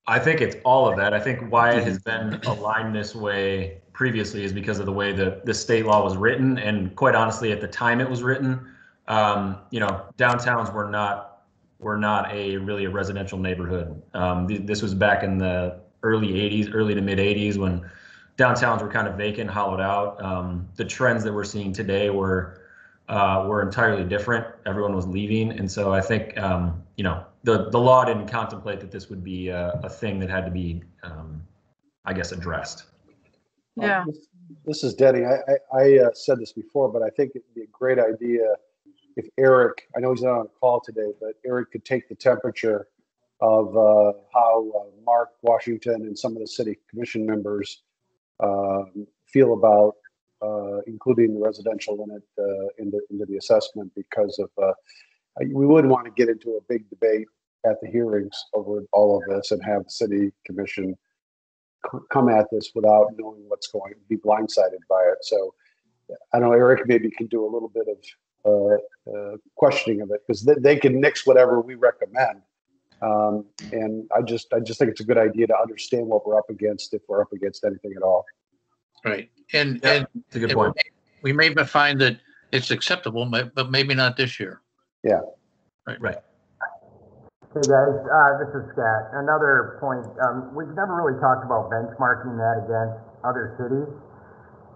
B: I think it's all of that. I think why it has been aligned this way previously is because of the way the state law was written, and quite honestly, at the time it was written, downtowns were not a residential neighborhood. This was back in the early to mid 80s when downtowns were kind of vacant, hollowed out. The trends that we're seeing today were entirely different. Everyone was leaving, and so I think the law didn't contemplate that this would be a thing that had to be, addressed.
L: Yeah.
K: This is Denny. I said this before, but I think it'd be a great idea if Eric, I know he's not on the call today, but Eric could take the temperature of how Mark Washington and some of the city commission members feel about including the residential in it into the assessment, because of we wouldn't want to get into a big debate at the hearings over all of this and have the city commission come at this without knowing what's going to be blindsided by it. So I know Eric maybe can do a little bit of questioning of it, because they can nix whatever we recommend. And I just think it's a good idea to understand what we're up against, if we're up against anything at all.
A: Right. And
B: that's a good point.
A: We may find that it's acceptable, but maybe not this year.
K: Yeah.
B: Right.
O: Hey guys, this is Scott. Another point, we've never really talked about benchmarking that against other cities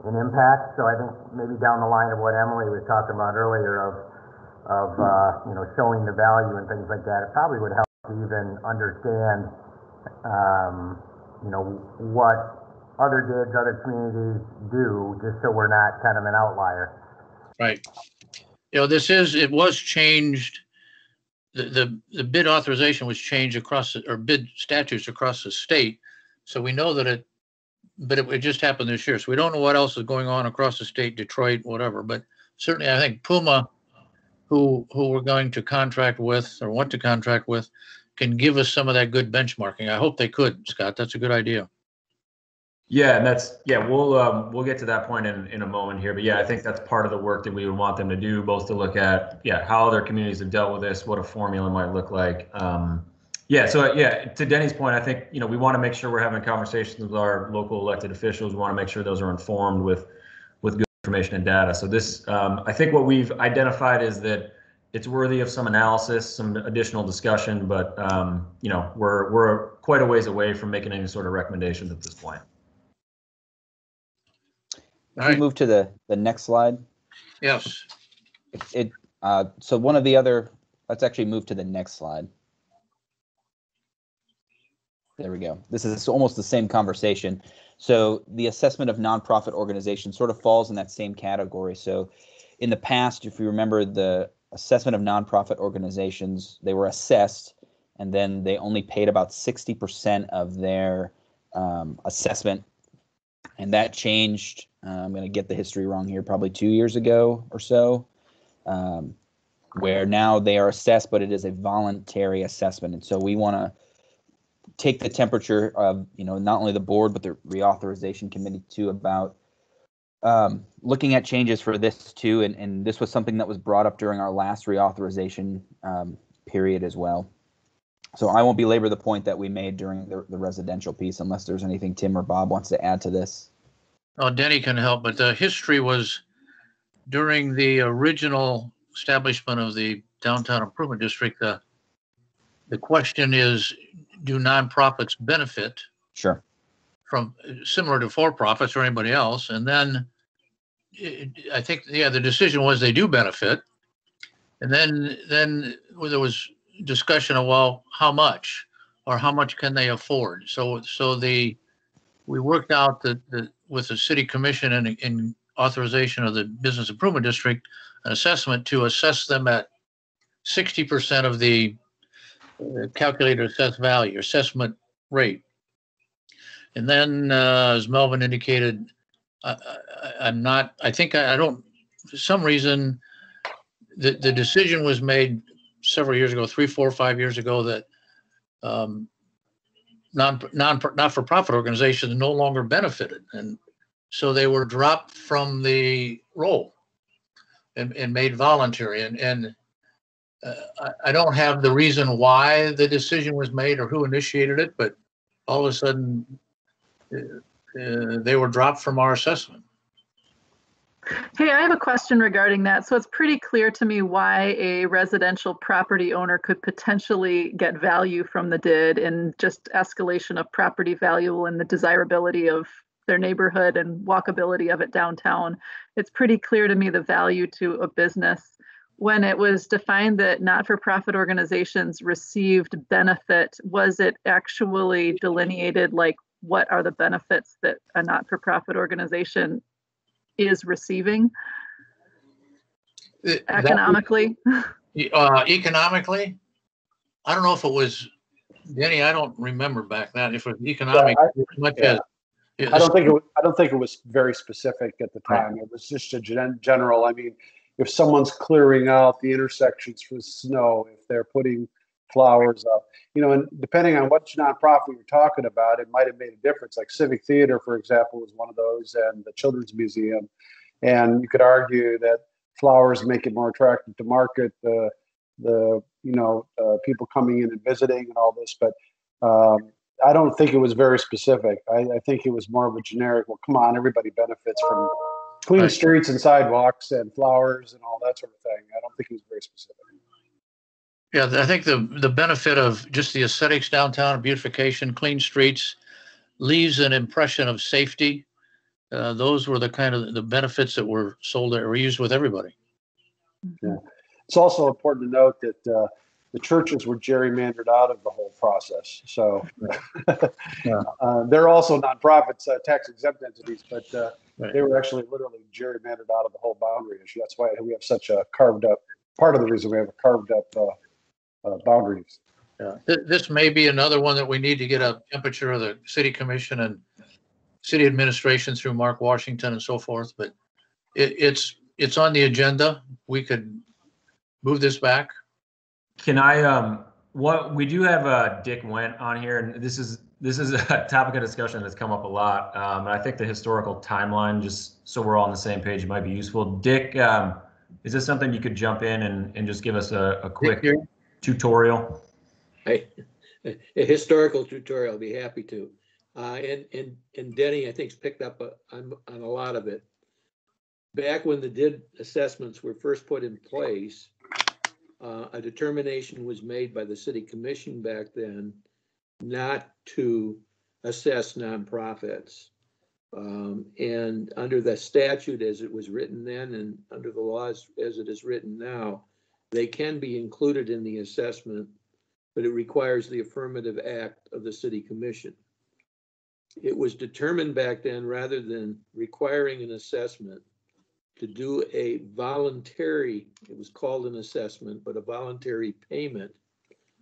O: in impact. So I think maybe down the line of what Emily was talking about earlier of showing the value and things like that, it probably would help to even understand, what other communities do, just so we're not kind of an outlier.
A: Right. It was changed. The bid authorization was changed or bid statutes across the state. So we know that it just happened this year. So we don't know what else is going on across the state, Detroit, whatever. But certainly I think Puma, who we're going to contract with or want to contract with, can give us some of that good benchmarking. I hope they could, Scott. That's a good idea.
B: Yeah, and we'll get to that point in a moment here. But yeah, I think that's part of the work that we would want them to do, both to look at how other communities have dealt with this, what a formula might look like. To Denny's point, I think we want to make sure we're having conversations with our local elected officials. We want to make sure those are informed with good information and data. So this, I think what we've identified is that it's worthy of some analysis, some additional discussion, but we're quite a ways away from making any sort of recommendations at this point.
J: If we move to the next slide.
A: Yes.
J: So one of the other, let's actually move to the next slide. There we go. This is almost the same conversation. So the assessment of nonprofit organizations sort of falls in that same category. So in the past, if you remember, the assessment of nonprofit organizations, they were assessed and then they only paid about 60% of their assessment. And that changed, I'm going to get the history wrong here, probably 2 years ago or so, where now they are assessed, but it is a voluntary assessment. And so we want to take the temperature of, not only the board, but the reauthorization committee too, about looking at changes for this too. And this was something that was brought up during our last reauthorization period as well. So I won't belabor the point that we made during the residential piece, unless there's anything Tim or Bob wants to add to this.
A: Oh, Denny can help, but the history was during the original establishment of the Downtown Improvement District. The question is, do nonprofits benefit?
J: Sure.
A: From similar to for-profits or anybody else? And then I think, the decision was they do benefit. And then there was discussion of, well, how much, or how much can they afford? So we worked out that with the city commission and in authorization of the business improvement district, an assessment to assess them at 60% of the calculated assessed value, assessment rate. And then, as Melvin indicated, I don't, for some reason, the decision was made several years ago, 3, 4, 5 years ago, that not-for-profit organizations no longer benefited. And so they were dropped from the roll and made voluntary. And I don't have the reason why the decision was made or who initiated it, but all of a sudden they were dropped from our assessment.
L: Hey, I have a question regarding that. So it's pretty clear to me why a residential property owner could potentially get value from the DID, and just escalation of property value and the desirability of their neighborhood and walkability of it downtown. It's pretty clear to me the value to a business. When it was defined that not-for-profit organizations received benefit, was it actually delineated, like, what are the benefits that a not-for-profit organization is receiving economically?
A: Economically, I don't know if it was, Denny, I don't remember back then if it was economic
K: I don't think it was very specific at the time. It was just a general. I mean, if someone's clearing out the intersections for snow, if they're putting flowers up, and depending on which nonprofit you're talking about, it might have made a difference. Like Civic Theater, for example, was one of those, and the Children's Museum. And you could argue that flowers make it more attractive to market the people coming in and visiting and all this. But I don't think it was very specific. I think it was more of a generic, well, come on, everybody benefits from clean streets and sidewalks and flowers and all that sort of thing. I don't think it was very specific.
A: Yeah, I think the benefit of just the aesthetics downtown, beautification, clean streets, leaves an impression of safety. Those were the kind of the benefits that were sold or used with everybody.
K: Yeah. It's also important to note that the churches were gerrymandered out of the whole process. So they're also nonprofits, tax exempt entities, but they were actually literally gerrymandered out of the whole boundary issue. That's why we have such a carved up, part of the reason we have a carved up boundaries.
A: Yeah. This may be another one that we need to get a temperature of the city commission and city administration through Mark Washington and so forth, but it's on the agenda. We could move this back.
B: Can I, we do have Dick Went on here, and this is a topic of discussion that's come up a lot. And I think the historical timeline, just so we're all on the same page, might be useful. Dick, is this something you could jump in and just give us a quick tutorial?
P: A historical tutorial, I'll be happy to. And Denny, I think, has picked up on a lot of it. Back when the DID assessments were first put in place, a determination was made by the city commission back then not to assess nonprofits. And under the statute as it was written then and under the laws as it is written now, they can be included in the assessment, but it requires the affirmative act of the city commission. It was determined back then, rather than requiring an assessment, to do a voluntary, it was called an assessment, but a voluntary payment,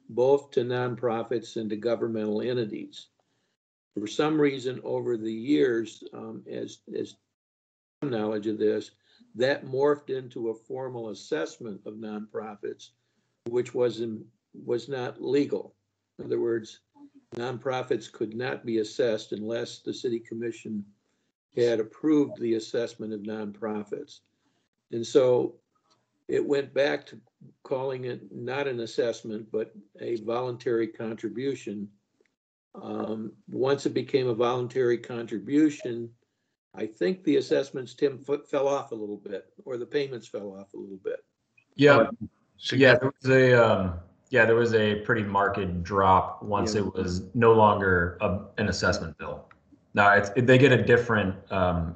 P: both to nonprofits and to governmental entities. For some reason over the years, as knowledge of this, that morphed into a formal assessment of nonprofits, which was not legal. In other words, nonprofits could not be assessed unless the city commission had approved the assessment of nonprofits. And so it went back to calling it not an assessment, but a voluntary contribution. Once it became a voluntary contribution, I think the assessments, Tim, fell off a little bit, or the payments fell off a little bit.
B: Yeah, there was a pretty marked drop once it was no longer an assessment bill. Now they get a different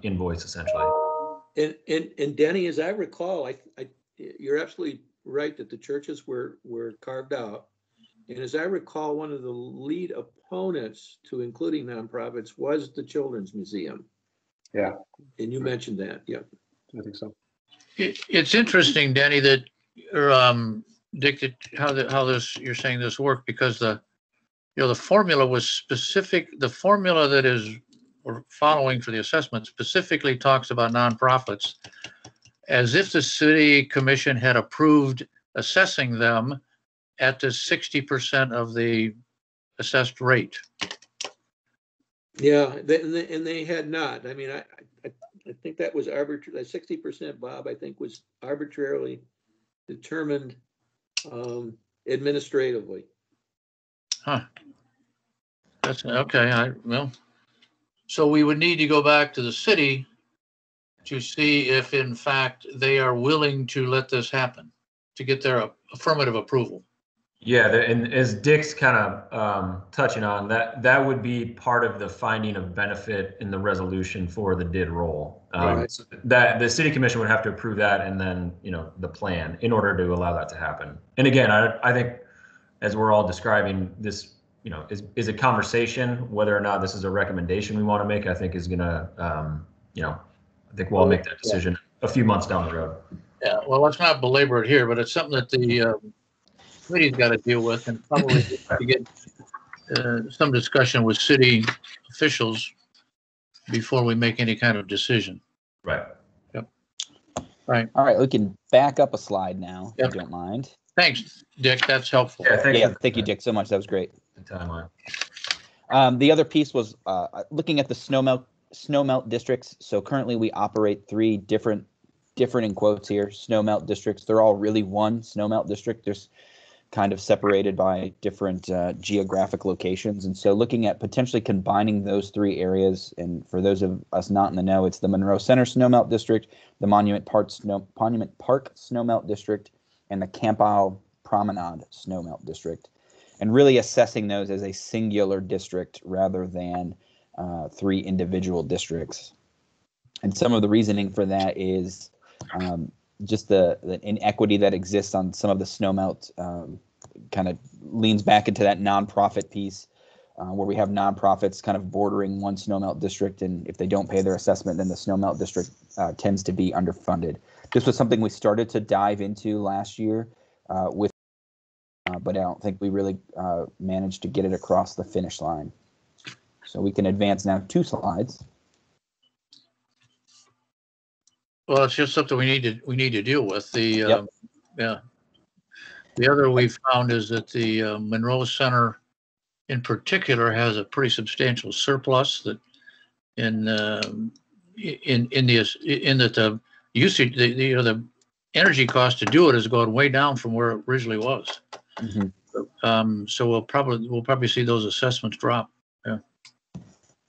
B: invoice essentially.
P: And Denny, as I recall, you're absolutely right that the churches were carved out. And as I recall, one of the lead opponents to including nonprofits was the Children's Museum.
K: Yeah.
P: And you mentioned that. Yeah.
K: I think so.
A: It's interesting, Denny, that, or Dick, that how this, you're saying this worked, because the formula was specific. The formula that is we're following for the assessment specifically talks about nonprofits as if the city commission had approved assessing them at the 60% of the assessed rate.
P: Yeah, and they had not. I mean, I think that was arbitrary. 60%, Bob, I think, was arbitrarily determined administratively.
A: Huh. That's okay. So we would need to go back to the city to see if, in fact, they are willing to let this happen, to get their affirmative approval.
B: Yeah, and as Dick's kind of touching on, that would be part of the finding of benefit in the resolution for the DID role.
P: Right.
B: So that the city commission would have to approve that, and then the plan in order to allow that to happen. And again, I think as we're all describing this, is a conversation. Whether or not this is a recommendation we want to make, I think is gonna, I think we'll make that decision a few months down the road.
A: Yeah. Well, let's not belabor it here, but it's something that the committee's got to deal with, and probably to get some discussion with city officials before we make any kind of decision.
B: Right.
A: Yep. Right.
J: All right, we can back up a slide now, if you don't mind.
A: Thanks, Dick. That's helpful.
J: Yeah, thank you, Dick, so much. That was great.
B: The timeline.
J: The other piece was looking at the snowmelt districts. So currently we operate 3 different in quotes here, snowmelt districts. They're all really one snowmelt district. There's kind of separated by different geographic locations. And so looking at potentially combining those 3 areas, and for those of us not in the know, it's the Monroe Center Snowmelt District, the Monument Park Snowmelt District, and the Camp Isle Promenade Snowmelt District. And really assessing those as a singular district rather than 3 individual districts. And some of the reasoning for that is just the inequity that exists on some of the snowmelt, kind of leans back into that nonprofit piece, where we have nonprofits kind of bordering one snowmelt district, and if they don't pay their assessment, then the snowmelt district tends to be underfunded. This was something we started to dive into last year but I don't think we really managed to get it across the finish line. So we can advance now 2 slides.
A: Well, it's just something we need to deal with.
J: Yep.
A: The other we found is that the Monroe Center, in particular, has a pretty substantial surplus that in that the usage, the energy cost to do it has gone way down from where it originally was. Mm-hmm. So we'll probably see those assessments drop. Yeah.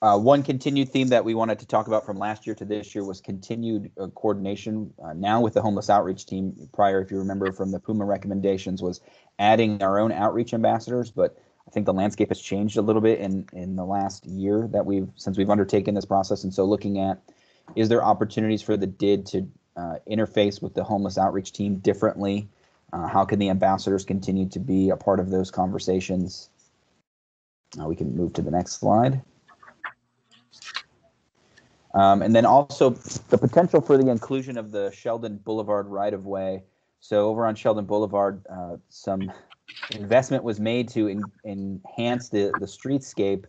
J: One continued theme that we wanted to talk about from last year to this year was continued coordination now with the homeless outreach team. Prior, if you remember from the PUMA recommendations, was adding our own outreach ambassadors, but I think the landscape has changed a little bit in the last year that since we've undertaken this process. And so looking at, is there opportunities for the DID to interface with the homeless outreach team differently? How can the ambassadors continue to be a part of those conversations? We can move to the next slide. And then also the potential for the inclusion of the Sheldon Boulevard right-of-way. So over on Sheldon Boulevard, some investment was made to enhance the streetscape.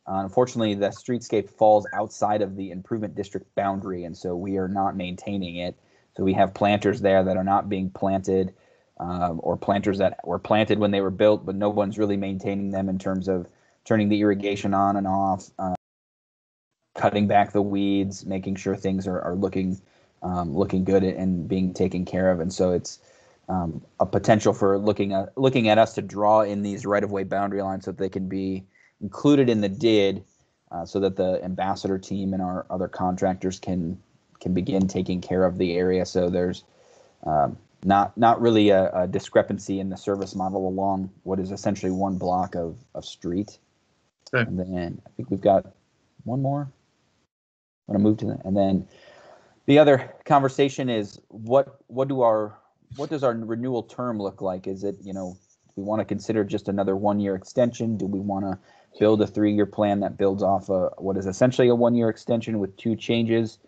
J: Unfortunately, the streetscape falls outside of the improvement district boundary, and so we are not maintaining it. So we have planters there that are not being planted, or planters that were planted when they were built, but no one's really maintaining them in terms of turning the irrigation on and off, cutting back the weeds, making sure things are looking good and being taken care of. And so it's a potential for looking at us to draw in these right-of-way boundary lines so that they can be included in the DID, so that the ambassador team and our other contractors can begin taking care of the area. So there's not really a discrepancy in the service model along what is essentially one block of street. Okay. And then I think we've got one more. I'm going to move to that. And then the other conversation is what do our what does our renewal term look like? Is it, do we want to consider just another 1-year extension? Do we want to build a 3-year plan that builds off what is essentially a 1-year extension with 2 changes?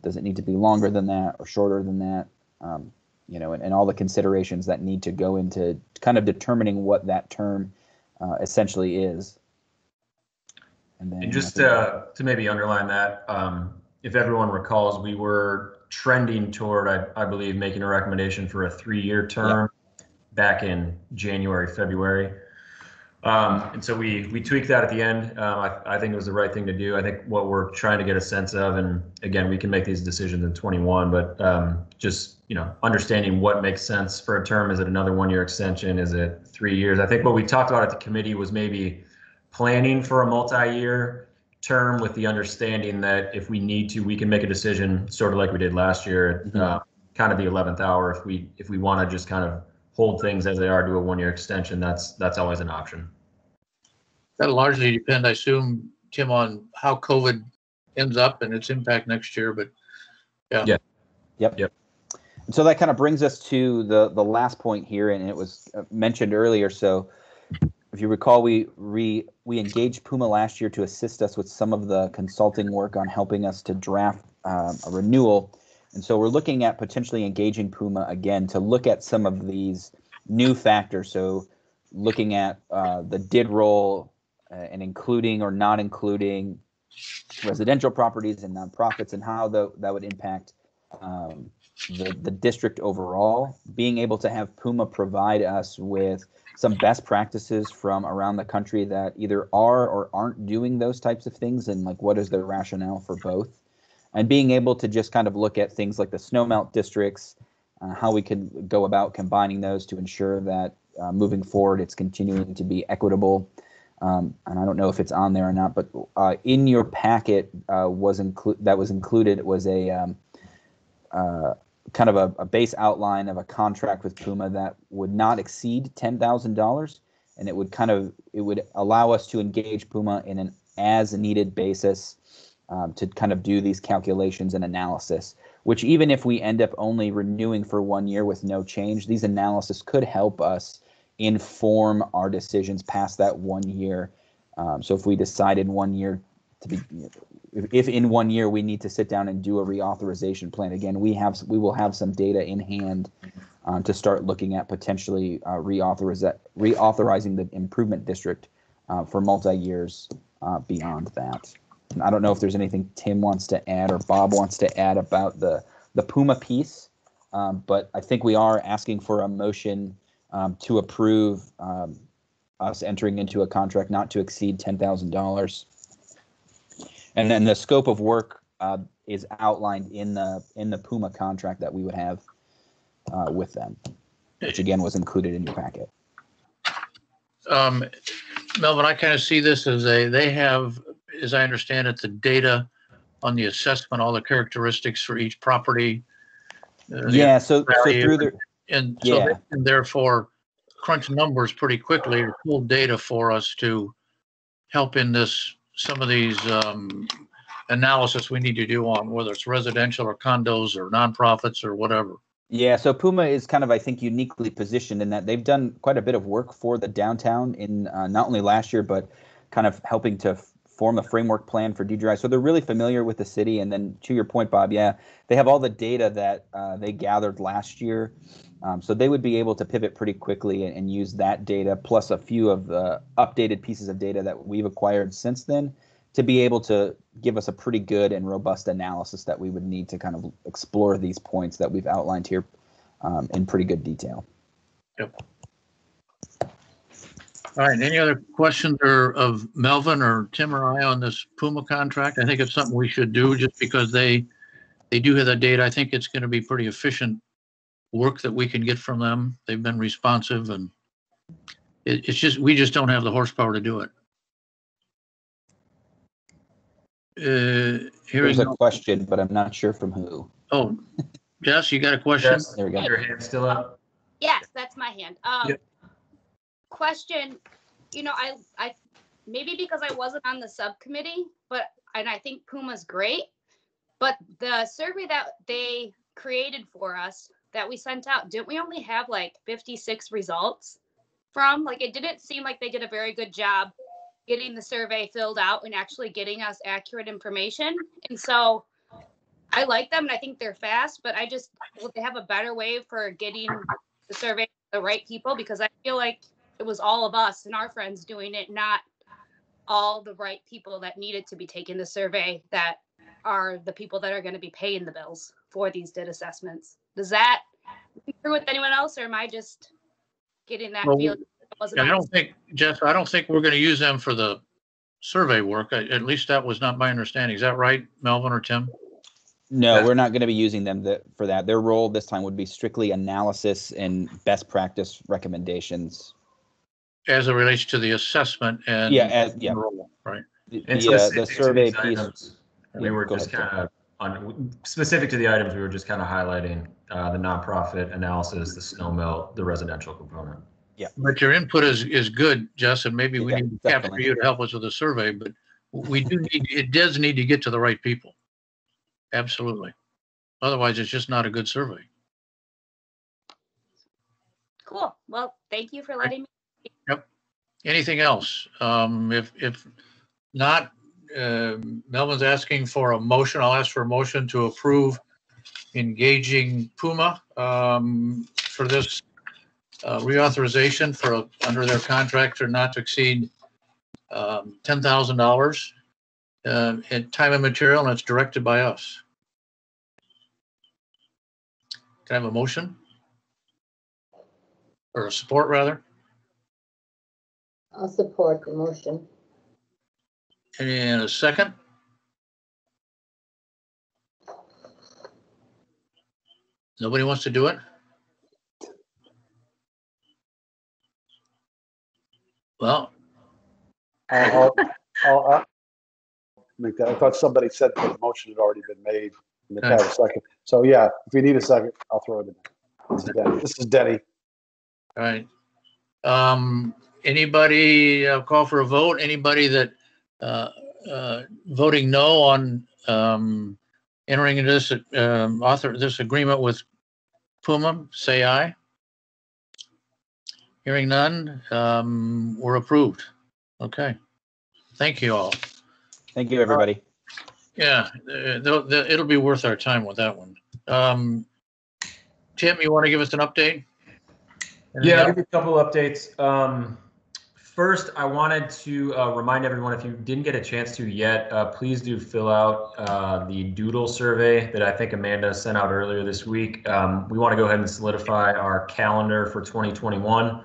J: Does it need to be longer than that or shorter than that? And all the considerations that need to go into kind of determining what that term essentially is.
B: And just to maybe underline that, if everyone recalls, we were trending toward, I believe, making a recommendation for a 3-year term back in January, February. And so we tweaked that at the end. I think it was the right thing to do. I think what we're trying to get a sense of, and again, we can make these decisions in 21, but just, understanding what makes sense for a term. Is it another 1-year extension? Is it 3 years? I think what we talked about at the committee was maybe planning for a multi-year term with the understanding that if we need to, we can make a decision sort of like we did last year at kind of the 11th hour. If we want to just kind of hold things as they are, do a 1-year extension, that's always an option.
A: That'll largely depend, I assume, Tim, on how COVID ends up and its impact next year, but yeah.
J: Yep. And so that kind of brings us to the last point here, and it was mentioned earlier. So if you recall, we engaged Puma last year to assist us with some of the consulting work on helping us to draft a renewal. And so we're looking at potentially engaging Puma again to look at some of these new factors. So looking at the DID role and including or not including residential properties and nonprofits and how that would impact the district overall. Being able to have Puma provide us with some best practices from around the country that either are or aren't doing those types of things, and like what is the rationale for both. And being able to just kind of look at things like the snowmelt districts, how we can go about combining those to ensure that moving forward it's continuing to be equitable. And I don't know if it's on there or not, but in your packet was included was a kind of a base outline of a contract with Puma that would not exceed $10,000, and it would allow us to engage Puma in an as needed basis to kind of do these calculations and analysis, which even if we end up only renewing for 1 year with no change, these analysis could help us inform our decisions past that 1 year. So if we decide in 1 year if in 1 year we need to sit down and do a reauthorization plan, again, we will have some data in hand to start looking at potentially reauthorizing the improvement district for multi-years beyond that. And I don't know if there's anything Tim wants to add or Bob wants to add about the Puma piece, but I think we are asking for a motion to approve us entering into a contract not to exceed $10,000. And then the scope of work is outlined in the Puma contract that we would have with them, which again was included in your packet.
A: Melvin, I kind of see this as they have, as I understand it, the data on the assessment, all the characteristics for each property.
J: So through the
A: and so they can therefore crunch numbers pretty quickly or pull data for us to help in some of these analysis we need to do on whether it's residential or condos or nonprofits or whatever.
J: Yeah, so Puma is kind of, I think, uniquely positioned in that they've done quite a bit of work for the downtown in not only last year, but kind of helping to form a framework plan for DDRI. So they're really familiar with the city. And then to your point, Bob, they have all the data that they gathered last year. So they would be able to pivot pretty quickly and use that data plus a few of the updated pieces of data that we've acquired since then to be able to give us a pretty good and robust analysis that we would need to kind of explore these points that we've outlined here in pretty good detail.
A: Yep. All right. Any other questions of Melvin or Tim or I on this Puma contract? I think it's something we should do just because they do have that data. I think it's going to be pretty efficient work that we can get from them. They've been responsive, and it's just we just don't have the horsepower to do it.
J: Here's a question, but I'm not sure from who.
A: Oh, Jess, you got a question?
B: Yes,
J: there we go.
B: Your hand's still up.
N: Yes, that's my hand.
A: Yep.
N: Question, I maybe because I wasn't on the subcommittee, and I think Puma's great, but the survey that they created for us that we sent out, didn't we only have like 56 results from? Like, it didn't seem like they did a very good job getting the survey filled out and actually getting us accurate information. And so I like them and I think they're fast, but I just, will they have a better way for getting the survey to the right people? Because I feel like it was all of us and our friends doing it, not all the right people that needed to be taking the survey that are the people that are going to be paying the bills for these DID assessments. Does that agree with anyone else, or am I just getting that
A: Well,
N: feeling? It wasn't
A: I
N: us?
A: don't think, Jeff, I don't think we're going to use them for the survey work. At least that was not my understanding. Is that right, Melvin or Tim?
J: No, we're not going to be using them for that. Their role this time would be strictly analysis and best practice recommendations.
A: As it relates to the assessment and.
J: Yeah,
A: Right.
B: And
J: The
B: specific to
J: survey
B: these
J: piece.
B: items, we
J: Yeah,
B: were
J: go
B: just
J: ahead,
B: kind of on specific to the items. We were just kind of highlighting the nonprofit analysis, the snow melt, the residential component.
J: Yeah.
A: But your input is good, Jess, and maybe we
J: Yeah,
A: need to capture
J: definitely.
A: you to help us with the survey, but it does need to get to the right people. Absolutely. Otherwise, it's just not a good survey.
N: Cool. Well, thank you for letting me.
A: Yep. Anything else? If not, Melvin's asking for a motion. I'll ask for a motion to approve engaging Puma for this reauthorization for under their contract for not to exceed $10,000 in time and material, and it's directed by us. Can I have a motion? Or a support, rather?
D: I'll support the motion.
A: And a second? Nobody wants to do it? Well,
K: I'll make that. I thought somebody said the motion had already been made in the past second. So yeah, if you need a second, I'll throw it in. This is Denny.
A: all right. Anybody call for a vote? Anybody that voting no on entering into this this agreement with Puma, say aye. Hearing none, we're approved. Okay. Thank you all.
J: Thank you, everybody.
A: Yeah, it'll be worth our time with that one. Tim, you want to give us an update?
B: Yeah, I'll give you a couple updates. First, I wanted to remind everyone, if you didn't get a chance to yet, please do fill out the doodle survey that I think Amanda sent out earlier this week. We want to go ahead and solidify our calendar for 2021.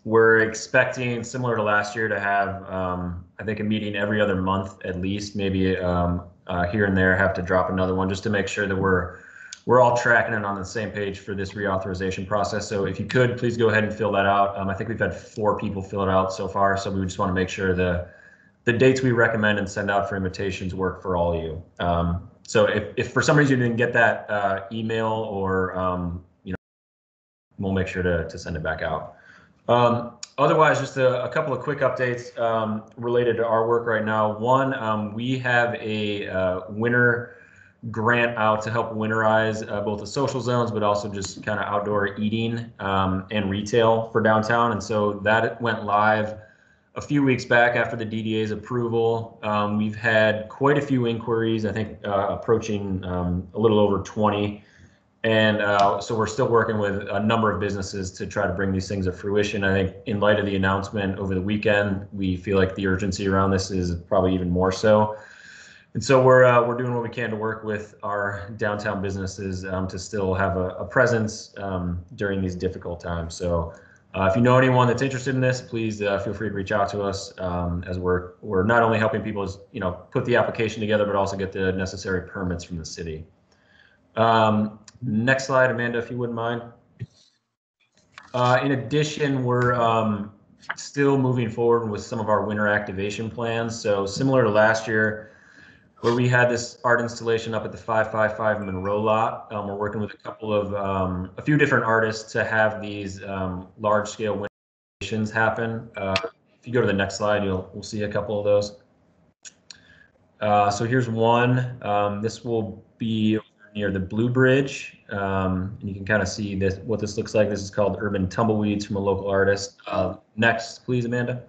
B: We're expecting, similar to last year, to have, I think, a meeting every other month at least, maybe here and there have to drop another one just to make sure that we're all tracking and on the same page for this reauthorization process. So if you could, please go ahead and fill that out. I think we've had 4 people fill it out so far, so we just want to make sure the dates we recommend and send out for invitations work for all of you. So if for some reason you didn't get that email, or we'll make sure to send it back out. Otherwise, just a couple of quick updates related to our work right now. One, we have a winter grant out to help winterize both the social zones, but also just kind of outdoor eating and retail for downtown. And so that went live a few weeks back after the DDA's approval. We've had quite a few inquiries, I think approaching a little over 20. And so we're still working with a number of businesses to try to bring these things to fruition. I think in light of the announcement over the weekend, we feel like the urgency around this is probably even more so. And so we're doing what we can to work with our downtown businesses to still have a presence during these difficult times. So if you know anyone that's interested in this, please feel free to reach out to us, as we're not only helping people put the application together, but also get the necessary permits from the city. Next slide, Amanda, if you wouldn't mind. In addition, we're still moving forward with some of our winter activation plans. So similar to last year, where we had this art installation up at the 555 Monroe lot, we're working with a few different artists to have these large-scale winter activations happen. If you go to the next slide, we'll see a couple of those. So here's one. This will be near the Blue Bridge. And you can kind of see this, what this looks like. This is called Urban Tumbleweeds from a local artist. Next, please, Amanda.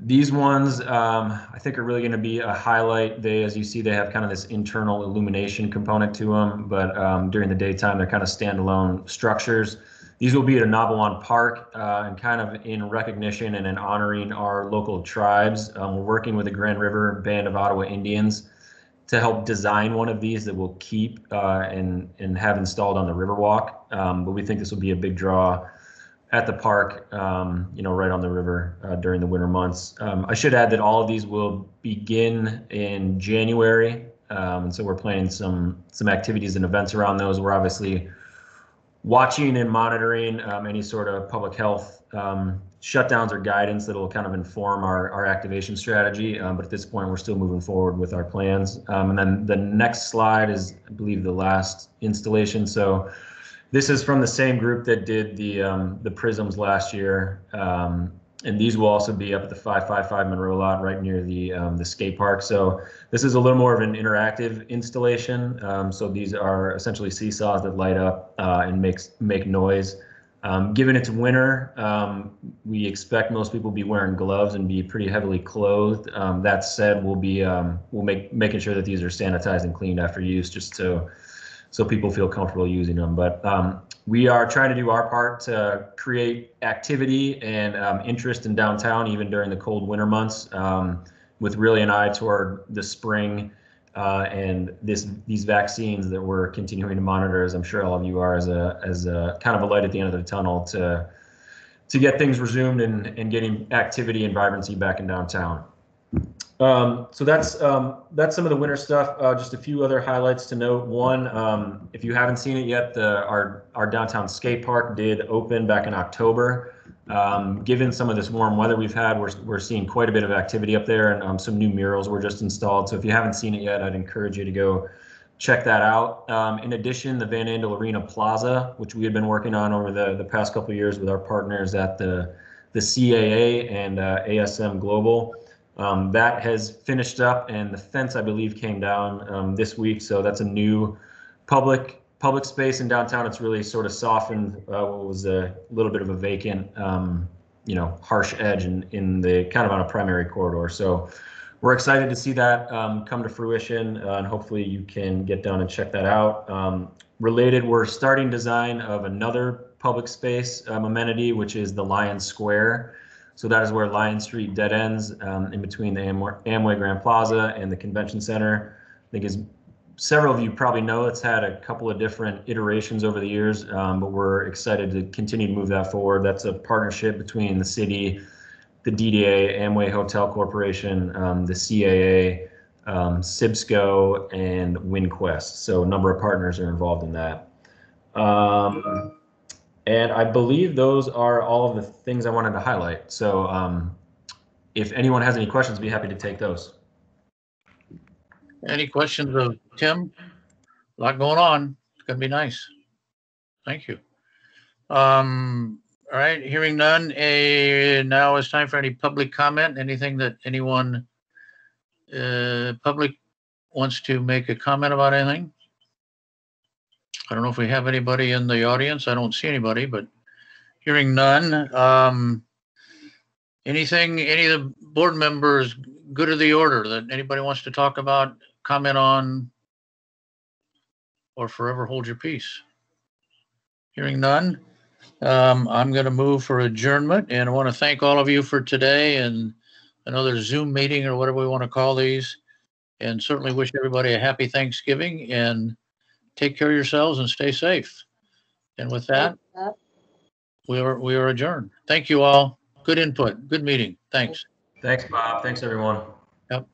B: These ones, I think, are really going to be a highlight. They, as you see, they have kind of this internal illumination component to them, but during the daytime, they're kind of standalone structures. These will be at Anabawan Park, and kind of in recognition and in honoring our local tribes. We're working with the Grand River Band of Ottawa Indians to help design one of these that we'll keep and have installed on the Riverwalk. But we think this will be a big draw at the park, right on the river during the winter months. I should add that all of these will begin in January. And so we're planning some activities and events around those. We're obviously watching and monitoring any sort of public health shutdowns or guidance that will kind of inform our activation strategy. But at this point, we're still moving forward with our plans. And then the next slide is, I believe, the last installation. So this is from the same group that did the prisms last year, and these will also be up at the 555 Monroe lot, right near the skate park. So this is a little more of an interactive installation. So these are essentially seesaws that light up and make noise. Given it's winter, we expect most people will be wearing gloves and be pretty heavily clothed. That said, we'll making sure that these are sanitized and cleaned after use, just so people feel comfortable using them. But we are trying to do our part to create activity and interest in downtown, even during the cold winter months, with really an eye toward the spring and these vaccines that we're continuing to monitor, as I'm sure all of you are, as a kind of a light at the end of the tunnel to get things resumed and getting activity and vibrancy back in downtown. So that's some of the winter stuff. Just a few other highlights to note. One, if you haven't seen it yet, our downtown skate park did open back in October. Given some of this warm weather we've had, we're seeing quite a bit of activity up there, and some new murals were just installed. So if you haven't seen it yet, I'd encourage you to go check that out. In addition, the Van Andel Arena Plaza, which we had been working on over the past couple of years with our partners at the CAA and ASM Global. That has finished up, and the fence, I believe, came down this week. So that's a new public space in downtown. It's really sort of softened what was a little bit of a vacant, harsh edge in the kind of on a primary corridor. So we're excited to see that come to fruition, and hopefully you can get down and check that out. Related, we're starting design of another public space amenity, which is the Lion Square. So that is where Lion Street dead ends in between the Amway Grand Plaza and the Convention Center. I think, as several of you probably know, it's had a couple of different iterations over the years, but we're excited to continue to move that forward. That's a partnership between the city, the DDA, Amway Hotel Corporation, the CAA, Sibsco, and WinQuest. So a number of partners are involved in that. And I believe those are all of the things I wanted to highlight. So if anyone has any questions, I'd be happy to take those.
A: Any questions of Tim? A lot going on. It's going to be nice. Thank you. All right, hearing none. Now it's time for any public comment. Anything that anyone public wants to make a comment about anything? I don't know if we have anybody in the audience. I don't see anybody, but hearing none. Anything, any of the board members, good of the order that anybody wants to talk about, comment on, or forever hold your peace? Hearing none. I'm going to move for adjournment, and I want to thank all of you for today and another Zoom meeting or whatever we want to call these, and certainly wish everybody a happy Thanksgiving, and take care of yourselves and stay safe. And with that, we are adjourned. Thank you all. Good input. Good meeting. Thanks.
B: Thanks, Bob. Thanks, everyone.
A: Yep.